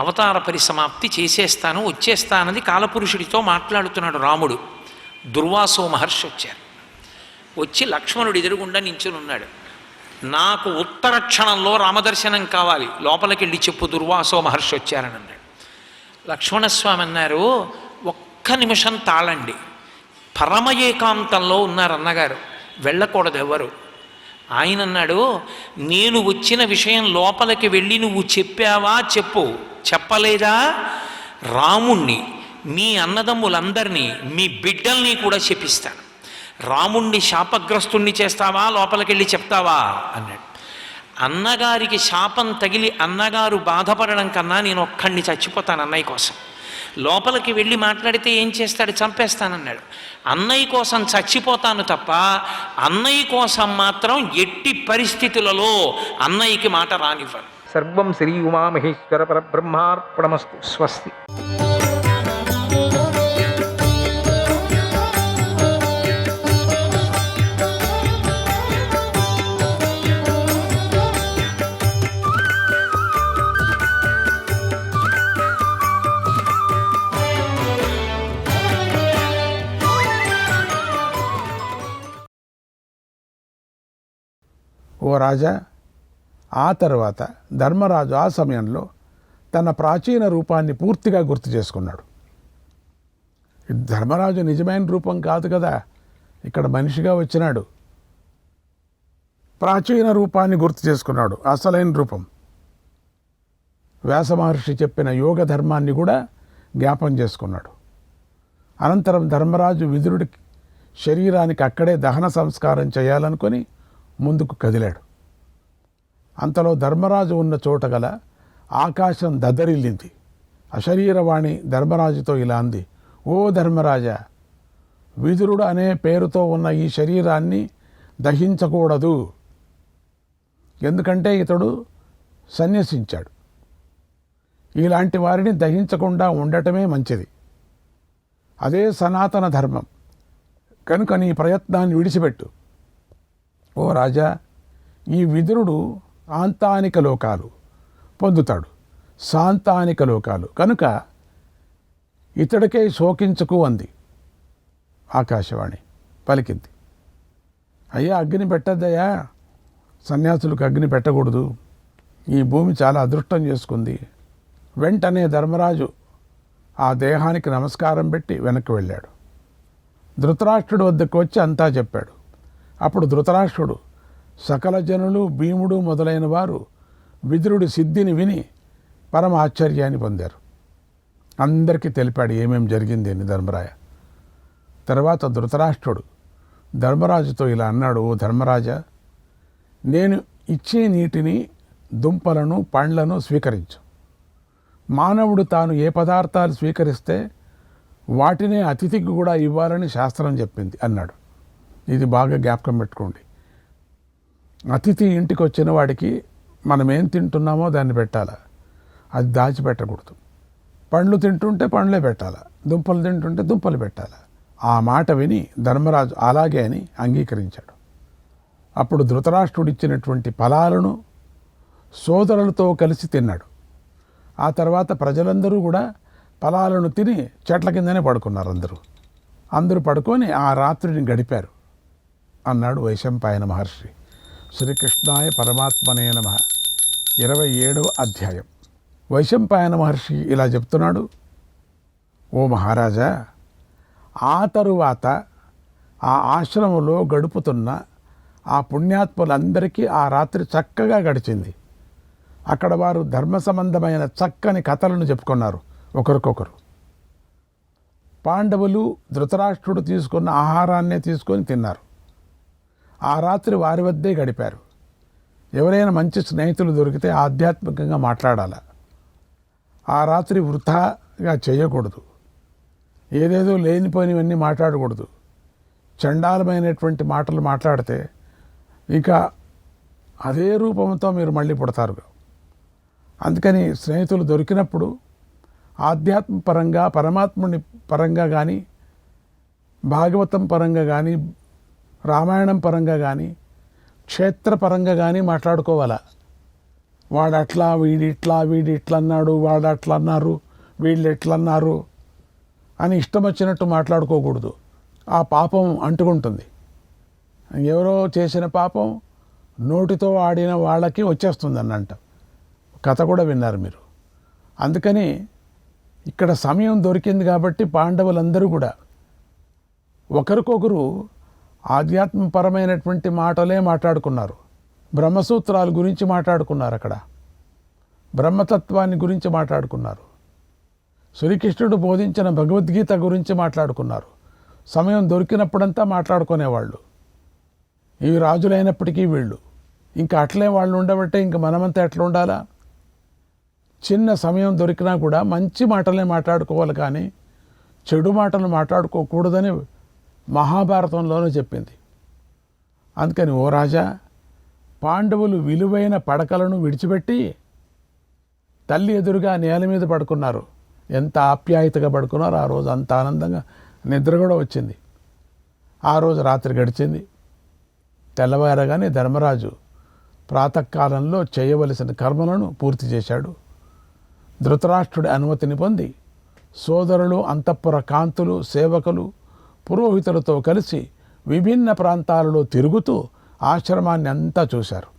అవతార పరిసమాప్తి చేసేస్తాను, వచ్చేస్తానని కాలపురుషుడితో మాట్లాడుతున్నాడు రాముడు. దుర్వాసో మహర్షి వచ్చారు. వచ్చి లక్ష్మణుడు ఎదురుగుండా నించుని ఉన్నాడు. నాకు ఉత్తర క్షణంలో రామదర్శనం కావాలి, లోపలికి వెళ్ళి చెప్పు, దుర్వాసో మహర్షి వచ్చారని అన్నాడు. లక్ష్మణస్వామి అన్నారు, ఒక్క నిమిషం తాళండి, పరమ ఏకాంతంలో ఉన్నారు అన్నగారు, వెళ్ళకూడదు ఎవరు. ఆయన అన్నాడు, నేను వచ్చిన విషయం లోపలికి వెళ్ళి నువ్వు చెప్పావా చెప్పు, చెప్పలేదా రాముణ్ణి మీ అన్నదమ్ములందరినీ మీ బిడ్డల్ని కూడా శపిస్తాను. రాముణ్ణి శాపగ్రస్తుణ్ణి చేస్తావా, లోపలికెళ్ళి చెప్తావా అన్నాడు. అన్నగారికి శాపం తగిలి అన్నగారు బాధపడడం కన్నా నేను ఒక్కడిని చచ్చిపోతాను అన్నయ్య కోసం. లోపలికి వెళ్ళి మాట్లాడితే ఏం చేస్తాడు, చంపేస్తానన్నాడు. అన్నయ్య కోసం చచ్చిపోతాను తప్ప అన్నయ్య కోసం మాత్రం ఎట్టి పరిస్థితులలో అన్నయ్యకి మాట రానివ్వను. సర్వం శ్రీ ఉమామహేశ్వర పరబ్రహ్మార్పణమస్తు. స్వస్తి. ఓ రాజా, ఆ తర్వాత ధర్మరాజు ఆ సమయంలో తన ప్రాచీన రూపాన్ని పూర్తిగా గుర్తు చేసుకున్నాడు. ధర్మరాజు నిజమైన రూపం కాదు కదా, ఇక్కడ మనిషిగా వచ్చినాడు. ప్రాచీన రూపాన్ని గుర్తు చేసుకున్నాడు, అసలైన రూపం. వ్యాస మహర్షి చెప్పిన యోగ ధర్మాన్ని కూడా జ్ఞాపం చేసుకున్నాడు. అనంతరం ధర్మరాజు విదురుడి శరీరానికి అక్కడే దహన సంస్కారం చేయాలనుకొని ముందుకు కదిలాడు. అంతలో ధర్మరాజు ఉన్న చోట గల ఆకాశం దద్దరిల్లింది. అశరీరవాణి ధర్మరాజుతో ఇలా అంది: ఓ ధర్మరాజా, విదురుడు అనే పేరుతో ఉన్న ఈ శరీరాన్ని దహించకూడదు. ఎందుకంటే ఇతడు సన్యసించాడు. ఇలాంటి వారిని దహించకుండా ఉండటమే మంచిది. అదే సనాతన ధర్మం. కనుక నీ ప్రయత్నాన్ని విడిచిపెట్టు. ఓ రాజా, ఈ విదురుడు ఆంతానిక లోకాలు పొందుతాడు, సాంతానిక లోకాలు. కనుక ఇతడికే శోకించకు అంది ఆకాశవాణి. పలికింది. అయ్యా, అగ్ని పెట్టద్దయ్యా, సన్యాసులకు అగ్ని పెట్టకూడదు. ఈ భూమి చాలా అదృష్టం చేసుకుంది. వెంటనే ధర్మరాజు ఆ దేహానికి నమస్కారం పెట్టి వెనక్కి వెళ్ళాడు. ధృతరాష్ట్రుడి వద్దకు వచ్చి అంతా చెప్పాడు. అప్పుడు ధృతరాష్ట్రుడు, సకల జనులు, భీముడు మొదలైన వారు విదురుడి సిద్ధిని విని పరమ ఆశ్చర్యాన్ని పొందారు. అందరికీ తెలిపాడు ఏమేం జరిగింది అని ధర్మరాయ. తర్వాత ధృతరాష్ట్రుడు ధర్మరాజుతో ఇలా అన్నాడు: ఓ ధర్మరాజా, నేను ఇచ్చే నీటిని, దుంపలను, పండ్లను స్వీకరించు. మానవుడు తాను ఏ పదార్థాలు స్వీకరిస్తే వాటినే అతిథికి కూడా ఇవ్వాలని శాస్త్రం చెప్పింది అన్నాడు. ఇది బాగా జ్ఞాపకం పెట్టుకోండి. అతిథి ఇంటికి వచ్చిన వాడికి మనం ఏం తింటున్నామో దాన్ని పెట్టాలా, అది దాచిపెట్టకూడదు. పండ్లు తింటుంటే పండ్లే పెట్టాలా, దుంపలు తింటుంటే దుంపలు పెట్టాలా. ఆ మాట విని ధర్మరాజు అలాగే అని అంగీకరించాడు. అప్పుడు ధృతరాష్ట్రుడు ఇచ్చినటువంటి ఫలాలను సోదరులతో కలిసి తిన్నాడు. ఆ తర్వాత ప్రజలందరూ కూడా ఫలాలను తిని చెట్ల కిందనే పడుకున్నారు. అందరూ పడుకొని ఆ రాత్రిని గడిపారు అన్నాడు వైశంపాయన మహర్షి. శ్రీకృష్ణాయ పరమాత్మనే నమః. 27వ అధ్యాయం. వైశంపాయన మహర్షి ఇలా చెప్తున్నాడు: ఓ మహారాజా, ఆ తరువాత ఆ ఆశ్రమంలో గడుపుతున్న ఆ పుణ్యాత్ములందరికీ ఆ రాత్రి చక్కగా గడిచింది. అక్కడ వారు ధర్మ సంబంధమైన చక్కని కథలను చెప్పుకున్నారు ఒకరికొకరు. పాండవులు ధృతరాష్ట్రుడు తీసుకున్న ఆహారాన్నే తీసుకొని తిన్నారు. ఆ రాత్రి వారి వద్దే గడిపారు. ఎవరైనా మంచి స్నేహితులు దొరికితే ఆధ్యాత్మికంగా మాట్లాడాలి. ఆ రాత్రి వృథాగా చేయకూడదు. ఏదేదో లేనిపోయినవన్నీ మాట్లాడకూడదు. చండాలమైనటువంటి మాటలు మాట్లాడితే ఇంకా అదే రూపంతో మీరు మళ్ళీ పుడతారు. అందుకని స్నేహితులు దొరికినప్పుడు ఆధ్యాత్మ పరంగా, పరమాత్ముని పరంగా కానీ, భాగవతం పరంగా కానీ, రామాయణం పరంగా కానీ, క్షేత్రపరంగా కానీ మాట్లాడుకోవాలా. వాడట్లా, వీడిట్లా, వీడిట్లా అన్నాడు, వాడట్లా అన్నారు, వీళ్ళు ఎట్లన్నారు అని ఇష్టం వచ్చినట్టు మాట్లాడుకోకూడదు. ఆ పాపం అంటుకుంటుంది. ఎవరో చేసిన పాపం నోటితో ఆడిన వాళ్ళకి వచ్చేస్తుంది అన్నంట. కథ కూడా విన్నారు మీరు. అందుకని ఇక్కడ సమయం దొరికింది కాబట్టి పాండవులందరూ కూడా ఒకరికొకరు ఆధ్యాత్మపరమైనటువంటి మాటలే మాట్లాడుకున్నారు. బ్రహ్మసూత్రాల గురించి మాట్లాడుకున్నారు. అక్కడ బ్రహ్మతత్వాన్ని గురించి మాట్లాడుకున్నారు. శ్రీకృష్ణుడు బోధించిన భగవద్గీత గురించి మాట్లాడుకున్నారు. సమయం దొరికినప్పుడంతా మాట్లాడుకునేవాళ్ళు. ఇవి రాజులైనప్పటికీ వీళ్ళు ఇంకా అట్లే వాళ్ళు ఉండబట్టే ఇంక మనమంతా ఎట్లా ఉండాలా? చిన్న సమయం దొరికినా కూడా మంచి మాటలే మాట్లాడుకోవాలి, కానీ చెడు మాటలు మాట్లాడుకోకూడదని మహాభారతంలోనే చెప్పింది. అందుకని ఓ రాజా, పాండవులు విలువైన పడకలను విడిచిపెట్టి తల్లి ఎదురుగా నేల మీద పడుకున్నారు. ఎంత ఆప్యాయతగా పడుకున్నారో ఆ రోజు, అంత ఆనందంగా నిద్ర కూడా వచ్చింది. ఆ రోజు రాత్రి గడిచింది. తెల్లవారగానే ధర్మరాజు ప్రాతకాలంలో చేయవలసిన కర్మలను పూర్తి చేశాడు. ధృతరాష్ట్రుడి అనుమతిని పొంది సోదరులు, అంతఃపుర కాంతులు, సేవకులు, పురోహితులతో కలిసి విభిన్న ప్రాంతాలలో తిరుగుతూ ఆశ్రమాన్ని అంతా చూశారు.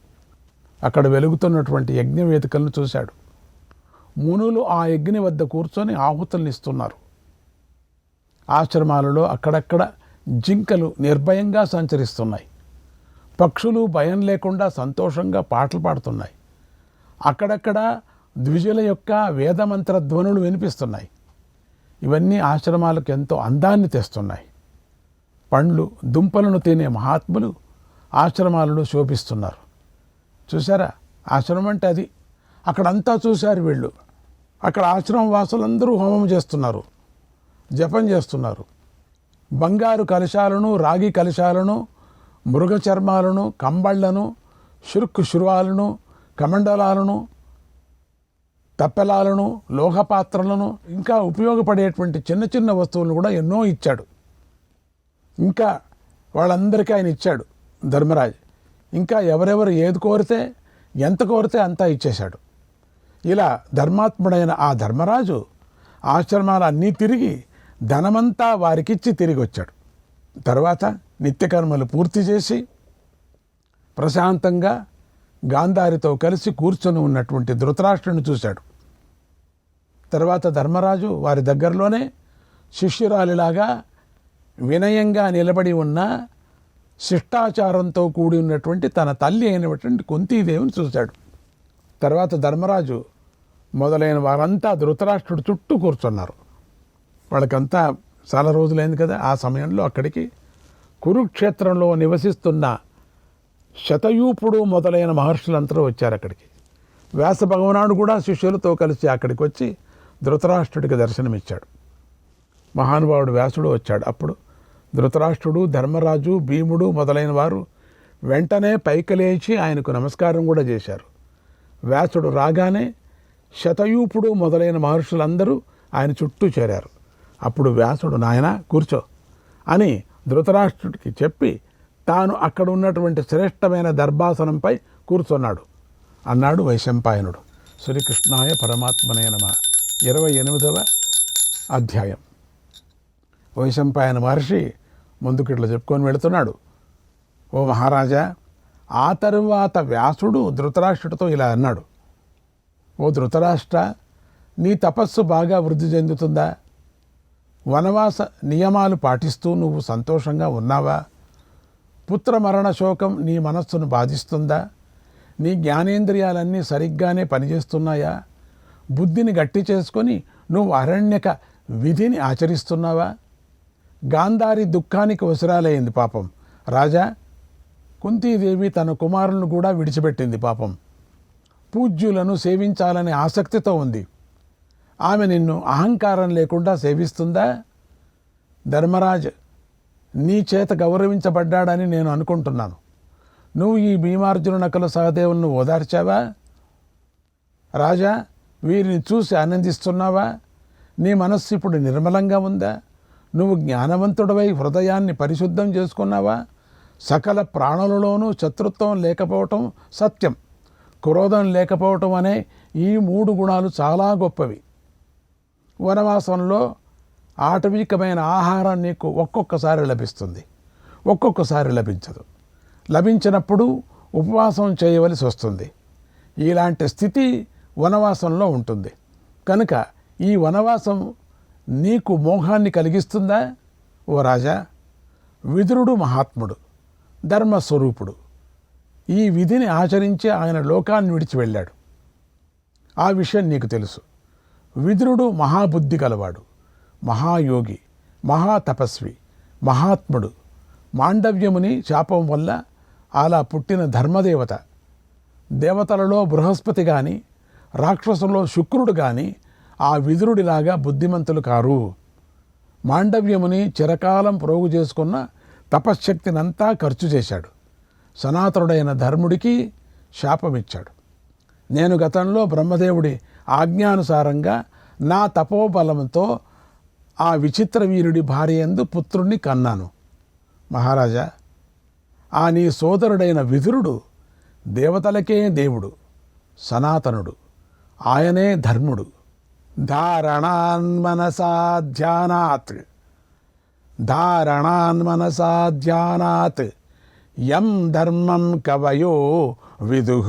అక్కడ వెలుగుతున్నటువంటి యజ్ఞవేదికలను చూశాడు. మునులు ఆ యజ్ఞి వద్ద కూర్చొని ఆహుతుల్ని ఇస్తున్నారు. ఆశ్రమాలలో అక్కడక్కడ జింకలు నిర్భయంగా సంచరిస్తున్నాయి. పక్షులు భయం లేకుండా సంతోషంగా పాటలు పాడుతున్నాయి. అక్కడక్కడ ద్విజుల యొక్క వేదమంత్ర ధ్వనులు వినిపిస్తున్నాయి. ఇవన్నీ ఆశ్రమాలకు ఎంతో అందాన్ని తెస్తున్నాయి. పండ్లు, దుంపలను తినే మహాత్ములు ఆశ్రమాలలో శోభిస్తున్నారు. చూసారా, ఆశ్రమం అంటే అది. అక్కడంతా చూశారు వీళ్ళు. అక్కడ ఆశ్రమ వాసులందరూ హోమం చేస్తున్నారు, జపం చేస్తున్నారు. బంగారు కలశాలను, రాగి కలశాలను, మృగ చర్మాలను, కంబళ్లను, శుర్క్ శుర్వాలను, కమండలాలను, తప్పెలాలను, లోహపాత్రలను, ఇంకా ఉపయోగపడేటువంటి చిన్న చిన్న వస్తువులను కూడా ఎన్నో ఇచ్చాడు. ఇంకా వాళ్ళందరికీ ఆయన ఇచ్చాడు ధర్మరాజు. ఇంకా ఎవరెవరు ఏది కోరితే, ఎంత కోరితే అంతా ఇచ్చేశాడు. ఇలా ధర్మాత్ముడైన ఆ ధర్మరాజు ఆశ్రమాలన్నీ తిరిగి ధనమంతా వారికిచ్చి తిరిగి వచ్చాడు. తర్వాత నిత్యకర్మలు పూర్తి చేసి ప్రశాంతంగా గాంధారితో కలిసి కూర్చొని ఉన్నటువంటి ధృతరాష్ట్రుని చూశాడు. తర్వాత ధర్మరాజు వారి దగ్గరలోనే శిష్యురాలిలాగా వినయంగా నిలబడి ఉన్న, శిష్టాచారంతో కూడి ఉన్నటువంటి తన తల్లి అయినటువంటి కుంతీదేవిని చూశాడు. తర్వాత ధర్మరాజు మొదలైన వారంతా ధృతరాష్ట్రుడు చుట్టూ కూర్చున్నారు. వాళ్ళకంతా చాలా రోజులైంది కదా. ఆ సమయంలో అక్కడికి కురుక్షేత్రంలో నివసిస్తున్న శతయూపుడు మొదలైన మహర్షులందరూ వచ్చారు అక్కడికి. వ్యాస భగవానుడు కూడా శిష్యులతో కలిసి అక్కడికి వచ్చి ధృతరాష్ట్రుడికి దర్శనమిచ్చాడు. మహానుభావుడు వ్యాసుడు వచ్చాడు. అప్పుడు ధృతరాష్ట్రుడు, ధర్మరాజు, భీముడు మొదలైన వారు వెంటనే పైకి లేచి ఆయనకు నమస్కారం కూడా చేశారు. వ్యాసుడు రాగానే శతయూపుడు మొదలైన మహర్షులందరూ ఆయన చుట్టూ చేరారు. అప్పుడు వ్యాసుడు, నాయనా కూర్చో అని ధృతరాష్ట్రుడికి చెప్పి తాను అక్కడ ఉన్నటువంటి శ్రేష్టమైన దర్భాసనంపై కూర్చున్నాడు. అన్నాడు వైశంపాయనుడు. శ్రీకృష్ణాయ పరమాత్మనే నమః. 28వ అధ్యాయం. వైశంపాయన మహర్షి ముందుకు ఇట్లా చెప్పుకొని వెళుతున్నాడు. ఓ మహారాజా, ఆ తరువాత వ్యాసుడు ధృతరాష్ట్రుడితో ఇలా అన్నాడు. ఓ ధృతరాష్ట్ర, నీ తపస్సు బాగా వృద్ధి చెందుతుందా? వనవాస నియమాలు పాటిస్తూ నువ్వు సంతోషంగా ఉన్నావా? పుత్రమరణ శోకం నీ మనస్సును బాధిస్తుందా? నీ జ్ఞానేంద్రియాలన్నీ సరిగ్గానే పనిచేస్తున్నాయా? బుద్ధిని గట్టి చేసుకొని నువ్వు అరణ్యక విధిని ఆచరిస్తున్నావా? గాంధారి దుఃఖానికి వసురాలైంది పాపం. రాజా, కుంతీదేవి తన కుమారులను కూడా విడిచిపెట్టింది పాపం. పూజ్యులను సేవించాలనే ఆసక్తితో ఉంది. ఆమె నిన్ను అహంకారం లేకుండా సేవిస్తుందా? ధర్మరాజ్ నీ చేత గౌరవించబడ్డాడని నేను అనుకుంటున్నాను. నువ్వు ఈ భీమార్జున నకుల సహదేవులను ఓదార్చావా? రాజా, వీరిని చూసి ఆనందిస్తున్నావా? నీ మనస్సు ఇప్పుడు నిర్మలంగా ఉందా? నువ్వు జ్ఞానవంతుడవై హృదయాన్ని పరిశుద్ధం చేసుకున్నావా? సకల ప్రాణులలోనూ శత్రుత్వం లేకపోవటం సత్యం, క్రోధం లేకపోవటం అనే ఈ 3 గుణాలు చాలా గొప్పవి. వనవాసంలో ఆటవికమైన ఆహారం నీకు ఒక్కొక్కసారి లభిస్తుంది, ఒక్కొక్కసారి లభించదు. లభించినప్పుడు ఉపవాసం చేయవలసి వస్తుంది. ఇలాంటి స్థితి వనవాసంలో ఉంటుంది. కనుక ఈ వనవాసం నీకు మోహాన్ని కలిగిస్తుందా? ఓ రాజా, విదురుడు మహాత్ముడు, ధర్మస్వరూపుడు. ఈ విధిని ఆచరించి ఆయన లోకాన్ని విడిచి వెళ్ళాడు. ఆ విషయం నీకు తెలుసు. విదురుడు మహాబుద్ధి గలవాడు, మహాయోగి, మహాతపస్వి, మహాత్ముడు. మాండవ్యముని శాపం వల్ల అలా పుట్టిన ధర్మదేవత. దేవతలలో బృహస్పతి కానీ రాక్షసులో శుక్రుడు కానీ ఆ విదురుడిలాగా బుద్ధిమంతులు కారు. మాండవ్యముని చిరకాలం ప్రోగు చేసుకున్న తపశ్శక్తినంతా ఖర్చు చేశాడు. సనాతనుడైన ధర్ముడికి శాపమిచ్చాడు. నేను గతంలో బ్రహ్మదేవుడి ఆజ్ఞానుసారంగా నా తపోబలంతో ఆ విచిత్ర వీరుడి భార్యందు పుత్రుణ్ణి కన్నాను. మహారాజా, ఆ నీ సోదరుడైన విదురుడు దేవతలకే దేవుడు, సనాతనుడు, ఆయనే ధర్ముడు. ధారణాన్మనసాధ్యానాత్ ధారణాన్మనసాధ్యానాత్ యం ధర్మం కవయో విదుః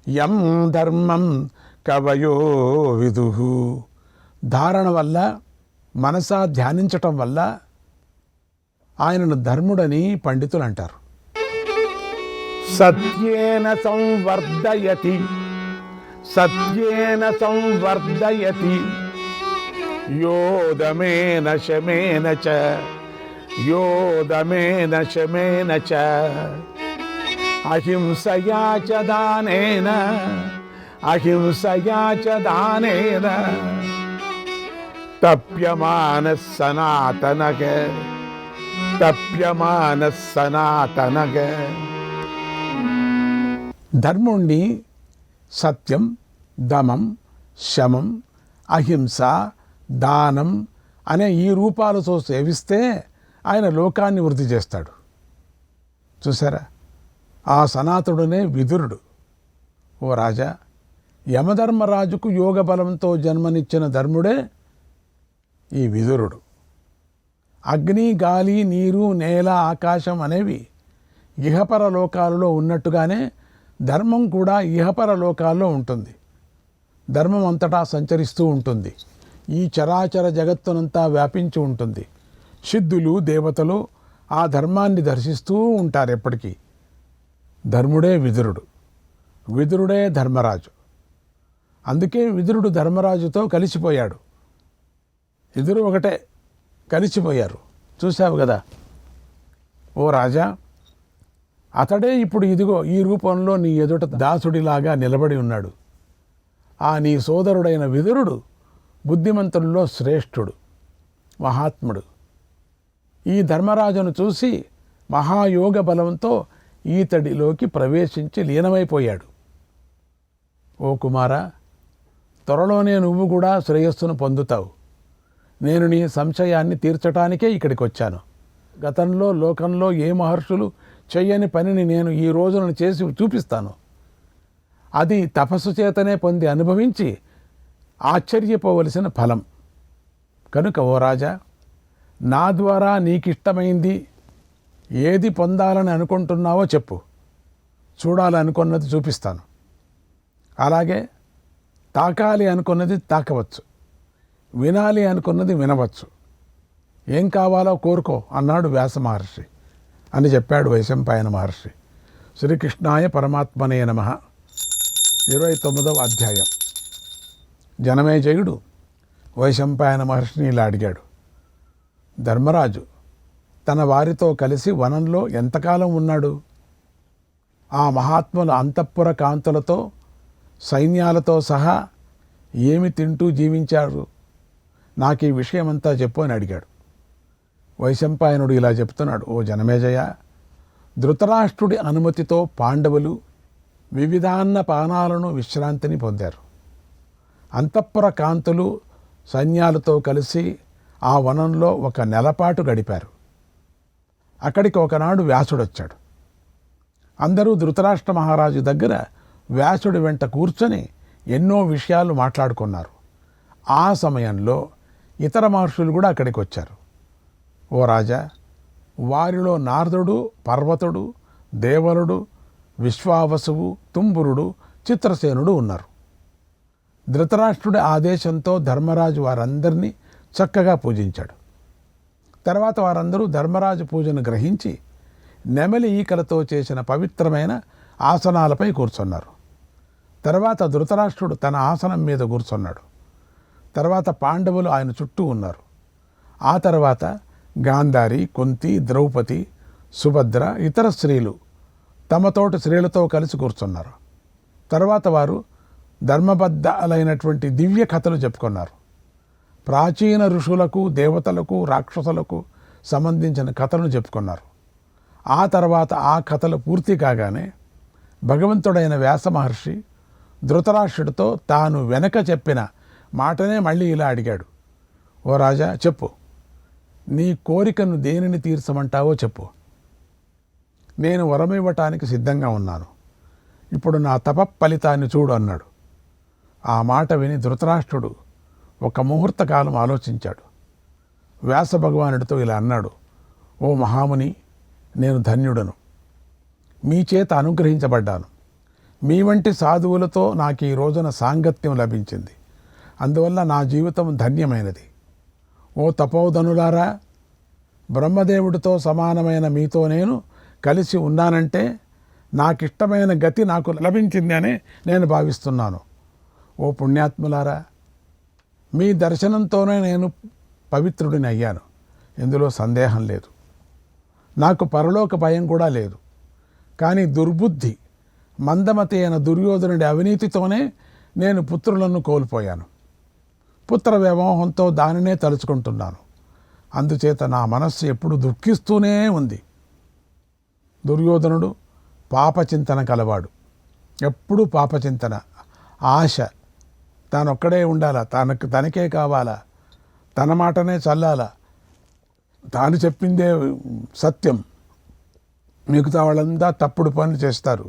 యం ధర్మం కవయో విదుః. ధారణ వల్ల, మనసా ధ్యానించటం వల్ల ఆయనను ధర్ముడని పండితులు అంటారు. సత్యేన సంవర్ధయతి సత్యేన సంవర్ధయతి యోదమేన శమేన చ యోదమేన శమేన చ అహింసయా చ దానేన అహింసయా చ దానేన తప్యమానః సనాతనః తప్యమానః సనాతనః. ధర్ముణ్ణి సత్యం, దమం, శమం, అహింస, దానం అనే ఈ రూపాలతో సేవిస్తే ఆయన లోకాన్ని వృద్ధి చేస్తాడు. చూసారా, ఆ సనాతనుడనే విదురుడు. ఓ రాజా, యమధర్మరాజుకు యోగ బలంతో జన్మనిచ్చిన ధర్ముడే ఈ విదురుడు. అగ్ని, గాలి, నీరు, నేల, ఆకాశం అనేవి ఇహపర లోకాలలో ఉన్నట్టుగానే ధర్మం కూడా ఇహపర లోకాల్లో ఉంటుంది. ధర్మం అంతటా సంచరిస్తూ ఉంటుంది. ఈ చరాచర జగత్తునంతా వ్యాపించి ఉంటుంది. సిద్ధులు, దేవతలు ఆ ధర్మాన్ని దర్శిస్తూ ఉంటారు ఎప్పటికీ. ధర్ముడే విదురుడు, విదురుడే ధర్మరాజు. అందుకే విదురుడు ధర్మరాజుతో కలిసిపోయాడు. ఇద్దరు ఒకటే, కలిసిపోయారు. చూశావు కదా. ఓ రాజా, అతడే ఇప్పుడు ఇదిగో ఈ రూపంలో నీ ఎదుట దాసుడిలాగా నిలబడి ఉన్నాడు. ఆ నీ సోదరుడైన విదురుడు బుద్ధిమంతుల్లో శ్రేష్ఠుడు, మహాత్ముడు. ఈ ధర్మరాజును చూసి మహాయోగ బలంతో ఈతడిలోకి ప్రవేశించి లీనమైపోయాడు. ఓ కుమారా, త్వరలోనే నువ్వు కూడా శ్రేయస్సును పొందుతావు. నేను నీ సంశయాన్ని తీర్చటానికే ఇక్కడికి వచ్చాను. గతంలో లోకంలో ఏ మహర్షులు చెయ్యని పనిని నేను ఈ రోజున చేసి చూపిస్తాను. అది తపస్సు చేతనే పొంది అనుభవించి ఆశ్చర్యపోవలసిన ఫలం. కనుక ఓ రాజా, నా ద్వారా నీకిష్టమైంది ఏది పొందాలని అనుకుంటున్నావో చెప్పు. చూడాలనుకున్నది చూపిస్తాను. అలాగే తాకాలి అనుకున్నది తాకవచ్చు, వినాలి అనుకున్నది వినవచ్చు. ఏం కావాలో కోరుకో అన్నాడు వ్యాస మహర్షి అని చెప్పాడు వైశంపాయన మహర్షి. శ్రీకృష్ణాయ పరమాత్మనే నమః. 29వ అధ్యాయం. జనమేజయుడు వైశంపాయన మహర్షిని ఇలా అడిగాడు. ధర్మరాజు తన వారితో కలిసి వనంలో ఎంతకాలం ఉన్నాడు? ఆ మహాత్ముల అంతఃపుర కాంతులతో, సైన్యాలతో సహా ఏమి తింటూ జీవించారు? నాకు ఈ విషయమంతా చెప్పు అని అడిగాడు. వైశంపాయనుడు ఇలా చెప్తున్నాడు. ఓ జనమేజయ, ధృతరాష్ట్రుడి అనుమతితో పాండవులు వివిధాన్న పానాలను విశ్రాంతిని పొందారు. అంతఃపుర కాంతులు సైన్యాలతో కలిసి ఆ వనంలో ఒక నెలపాటు గడిపారు. అక్కడికి ఒకనాడు వ్యాసుడొచ్చాడు. అందరూ ధృతరాష్ట్ర మహారాజు దగ్గర వ్యాసుడి వెంట కూర్చొని ఎన్నో విషయాలు మాట్లాడుకున్నారు. ఆ సమయంలో ఇతర మహర్షులు కూడా అక్కడికి వచ్చారు. ఓ రాజా, వారిలో నారదుడు, పర్వతుడు, దేవలుడు, విశ్వావసువు, తుంబురుడు, చిత్రసేనుడు ఉన్నారు. ధృతరాష్ట్రుడి ఆదేశంతో ధర్మరాజు వారందరినీ చక్కగా పూజించాడు. తర్వాత వారందరూ ధర్మరాజు పూజను గ్రహించి నెమలి ఈకలతో చేసిన పవిత్రమైన ఆసనాలపై కూర్చున్నారు. తర్వాత ధృతరాష్ట్రుడు తన ఆసనం మీద కూర్చున్నాడు. తర్వాత పాండవులు ఆయన చుట్టూ ఉన్నారు. ఆ తర్వాత గాంధారి, కుంతి, ద్రౌపది, సుభద్ర, ఇతర స్త్రీలు తమతోటి స్త్రీలతో కలిసి కూర్చున్నారు. తర్వాత వారు ధర్మబద్ధలైనటువంటి దివ్య కథలు చెప్పుకున్నారు. ప్రాచీన ఋషులకు, దేవతలకు, రాక్షసులకు సంబంధించిన కథలను చెప్పుకున్నారు. ఆ తర్వాత ఆ కథలు పూర్తి కాగానే భగవంతుడైన వ్యాస మహర్షి ధృతరాష్ట్రుడితో తాను వెనక చెప్పిన మాటనే మళ్ళీ ఇలా అడిగాడు. ఓ రాజా, చెప్పు, నీ కోరికను దేనిని తీర్చమంటావో చెప్పు. నేను వరమివ్వటానికి సిద్ధంగా ఉన్నాను. ఇప్పుడు నా తప ఫలితాన్ని చూడు అన్నాడు. ఆ మాట విని ధృతరాష్ట్రుడు ఒక ముహూర్తకాలం ఆలోచించాడు. వ్యాస భగవానుడితో ఇలా అన్నాడు. ఓ మహాముని, నేను ధన్యుడను. మీ చేత అనుగ్రహించబడ్డాను. మీ వంటి సాధువులతో నాకు ఈ రోజున సాంగత్యం లభించింది. అందువల్ల నా జీవితం ధన్యమైనది. ఓ తపోధనులారా, బ్రహ్మదేవుడితో సమానమైన మీతో నేను కలిసి ఉన్నానంటే నాకిష్టమైన గతి నాకు లభించింది అని నేను భావిస్తున్నాను. ఓ పుణ్యాత్ములారా, మీ దర్శనంతోనే నేను పవిత్రుడిని అయ్యాను. ఇందులో సందేహం లేదు. నాకు పరలోక భయం కూడా లేదు. కానీ దుర్బుద్ధి, మందమతి అయిన దుర్యోధనుడి అవినీతితోనే నేను పుత్రులను కోల్పోయాను. పుత్ర వ్యామోహంతో దానినే తలుచుకుంటున్నాను. అందుచేత నా మనస్సు ఎప్పుడు దుఃఖిస్తూనే ఉంది. దుర్యోధనుడు పాపచింతన కలవాడు. ఎప్పుడూ పాపచింతన, ఆశ, తానొక్కడే ఉండాలా, తనకే కావాలా, తన మాటనే చల్లాలా, తాను చెప్పిందే సత్యం, మిగతా వాళ్ళంతా తప్పుడు పనులు చేస్తారు,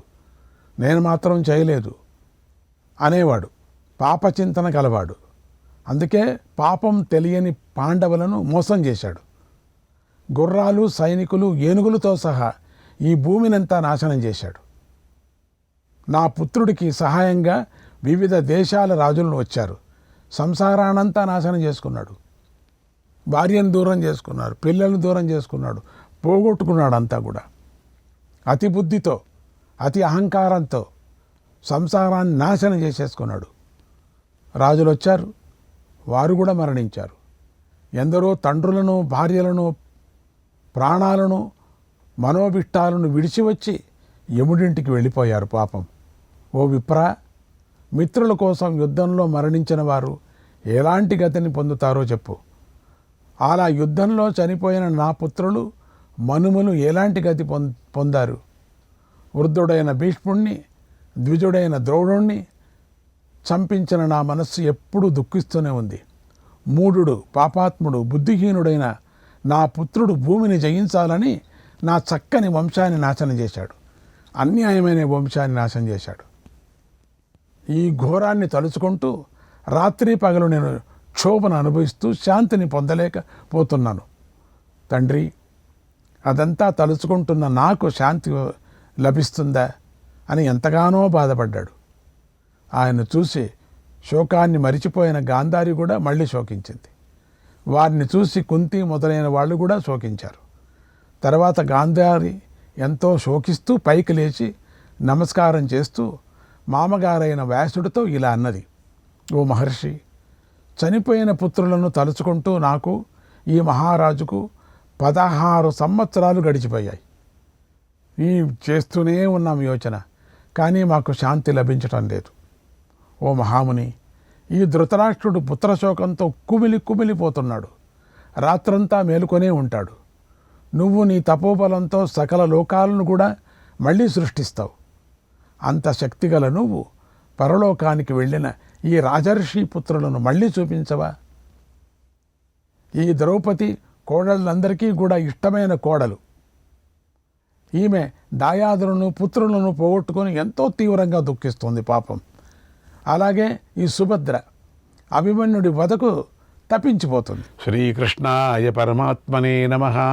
నేను మాత్రం చేయలేదు అనేవాడు. పాపచింతన కలవాడు. అందుకే పాపం తెలియని పాండవులను మోసం చేశాడు. గుర్రాలు, సైనికులు, ఏనుగులతో సహా ఈ భూమినంతా నాశనం చేశాడు. నా పుత్రుడికి సహాయంగా వివిధ దేశాల రాజులను వచ్చారు. సంసారానంతా నాశనం చేసుకున్నాడు. భార్యను దూరం చేసుకున్నాడు, పిల్లలను దూరం చేసుకున్నాడు, పోగొట్టుకున్నాడు. అంతా కూడా అతి బుద్ధితో, అతి అహంకారంతో సంసారాన్ని నాశనం చేసేసుకున్నాడు. రాజులు వచ్చారు, వారు కూడా మరణించారు. ఎందరో తండ్రులను, భార్యలను, ప్రాణాలను, మనోభిష్టాలను విడిచి వచ్చి యముడింటికి వెళ్ళిపోయారు పాపం. ఓ విప్ర, మిత్రుల కోసం యుద్ధంలో మరణించిన వారు ఎలాంటి గతిని పొందుతారో చెప్పు. అలా యుద్ధంలో చనిపోయిన నా పుత్రులు మనుమలు ఎలాంటి గతి పొందారు? వృద్ధుడైన భీష్ముణ్ణి, ద్విజుడైన ద్రోణుణ్ణి చంపించిన నా మనస్సు ఎప్పుడూ దుఃఖిస్తూనే ఉంది. మూఢుడు, పాపాత్ముడు, బుద్ధిహీనుడైన నా పుత్రుడు భూమిని జయించాలని నా చక్కని వంశాన్ని నాశనం చేశాడు. అన్యాయమైన వంశాన్ని నాశనం చేశాడు. ఈ ఘోరాన్ని తలుచుకుంటూ రాత్రి పగలు నేను క్షోభను అనుభవిస్తూ శాంతిని పొందలేకపోతున్నాను. తండ్రి, అదంతా తలుచుకుంటున్న నాకు శాంతి లభిస్తుందా అని ఎంతగానో బాధపడ్డాడు. ఆయన చూసి శోకాన్ని మరిచిపోయిన గాంధారి కూడా మళ్ళీ శోకించింది. వారిని చూసి కుంతి మొదలైన వాళ్ళు కూడా శోకించారు. తర్వాత గాంధారి ఎంతో శోకిస్తూ పైకి లేచి నమస్కారం చేస్తూ మామగారైన వ్యాసుడితో ఇలా అన్నది. ఓ మహర్షి, చనిపోయిన పుత్రులను తలుచుకుంటూ నాకు, ఈ మహారాజుకు 16 సంవత్సరాలు గడిచిపోయాయి. ఈ చేస్తూనే ఉన్నాం యోచన, కానీ మాకు శాంతి లభించటం లేదు. ఓ మహాముని, ఈ ధృతరాష్ట్రుడు పుత్రశోకంతో కుమిలిపోతున్నాడు. రాత్రంతా మేలుకొనే ఉంటాడు. నువ్వు నీ తపోబలంతో సకల లోకాలను కూడా మళ్ళీ సృష్టిస్తావు. అంత శక్తిగల నువ్వు పరలోకానికి వెళ్ళిన ఈ రాజర్షి పుత్రులను మళ్ళీ చూపించవా? ఈ ద్రౌపది కోడళ్ళందరికీ కూడా ఇష్టమైన కోడలు. ఈమె దాయాదులను, పుత్రులను పోగొట్టుకొని ఎంతో తీవ్రంగా దుఃఖిస్తుంది పాపం. అలాగే ఈ సుభద్ర అభిమన్యుడి వదకు తప్పించిపోతుంది. శ్రీకృష్ణాయ పరమాత్మనే నమః.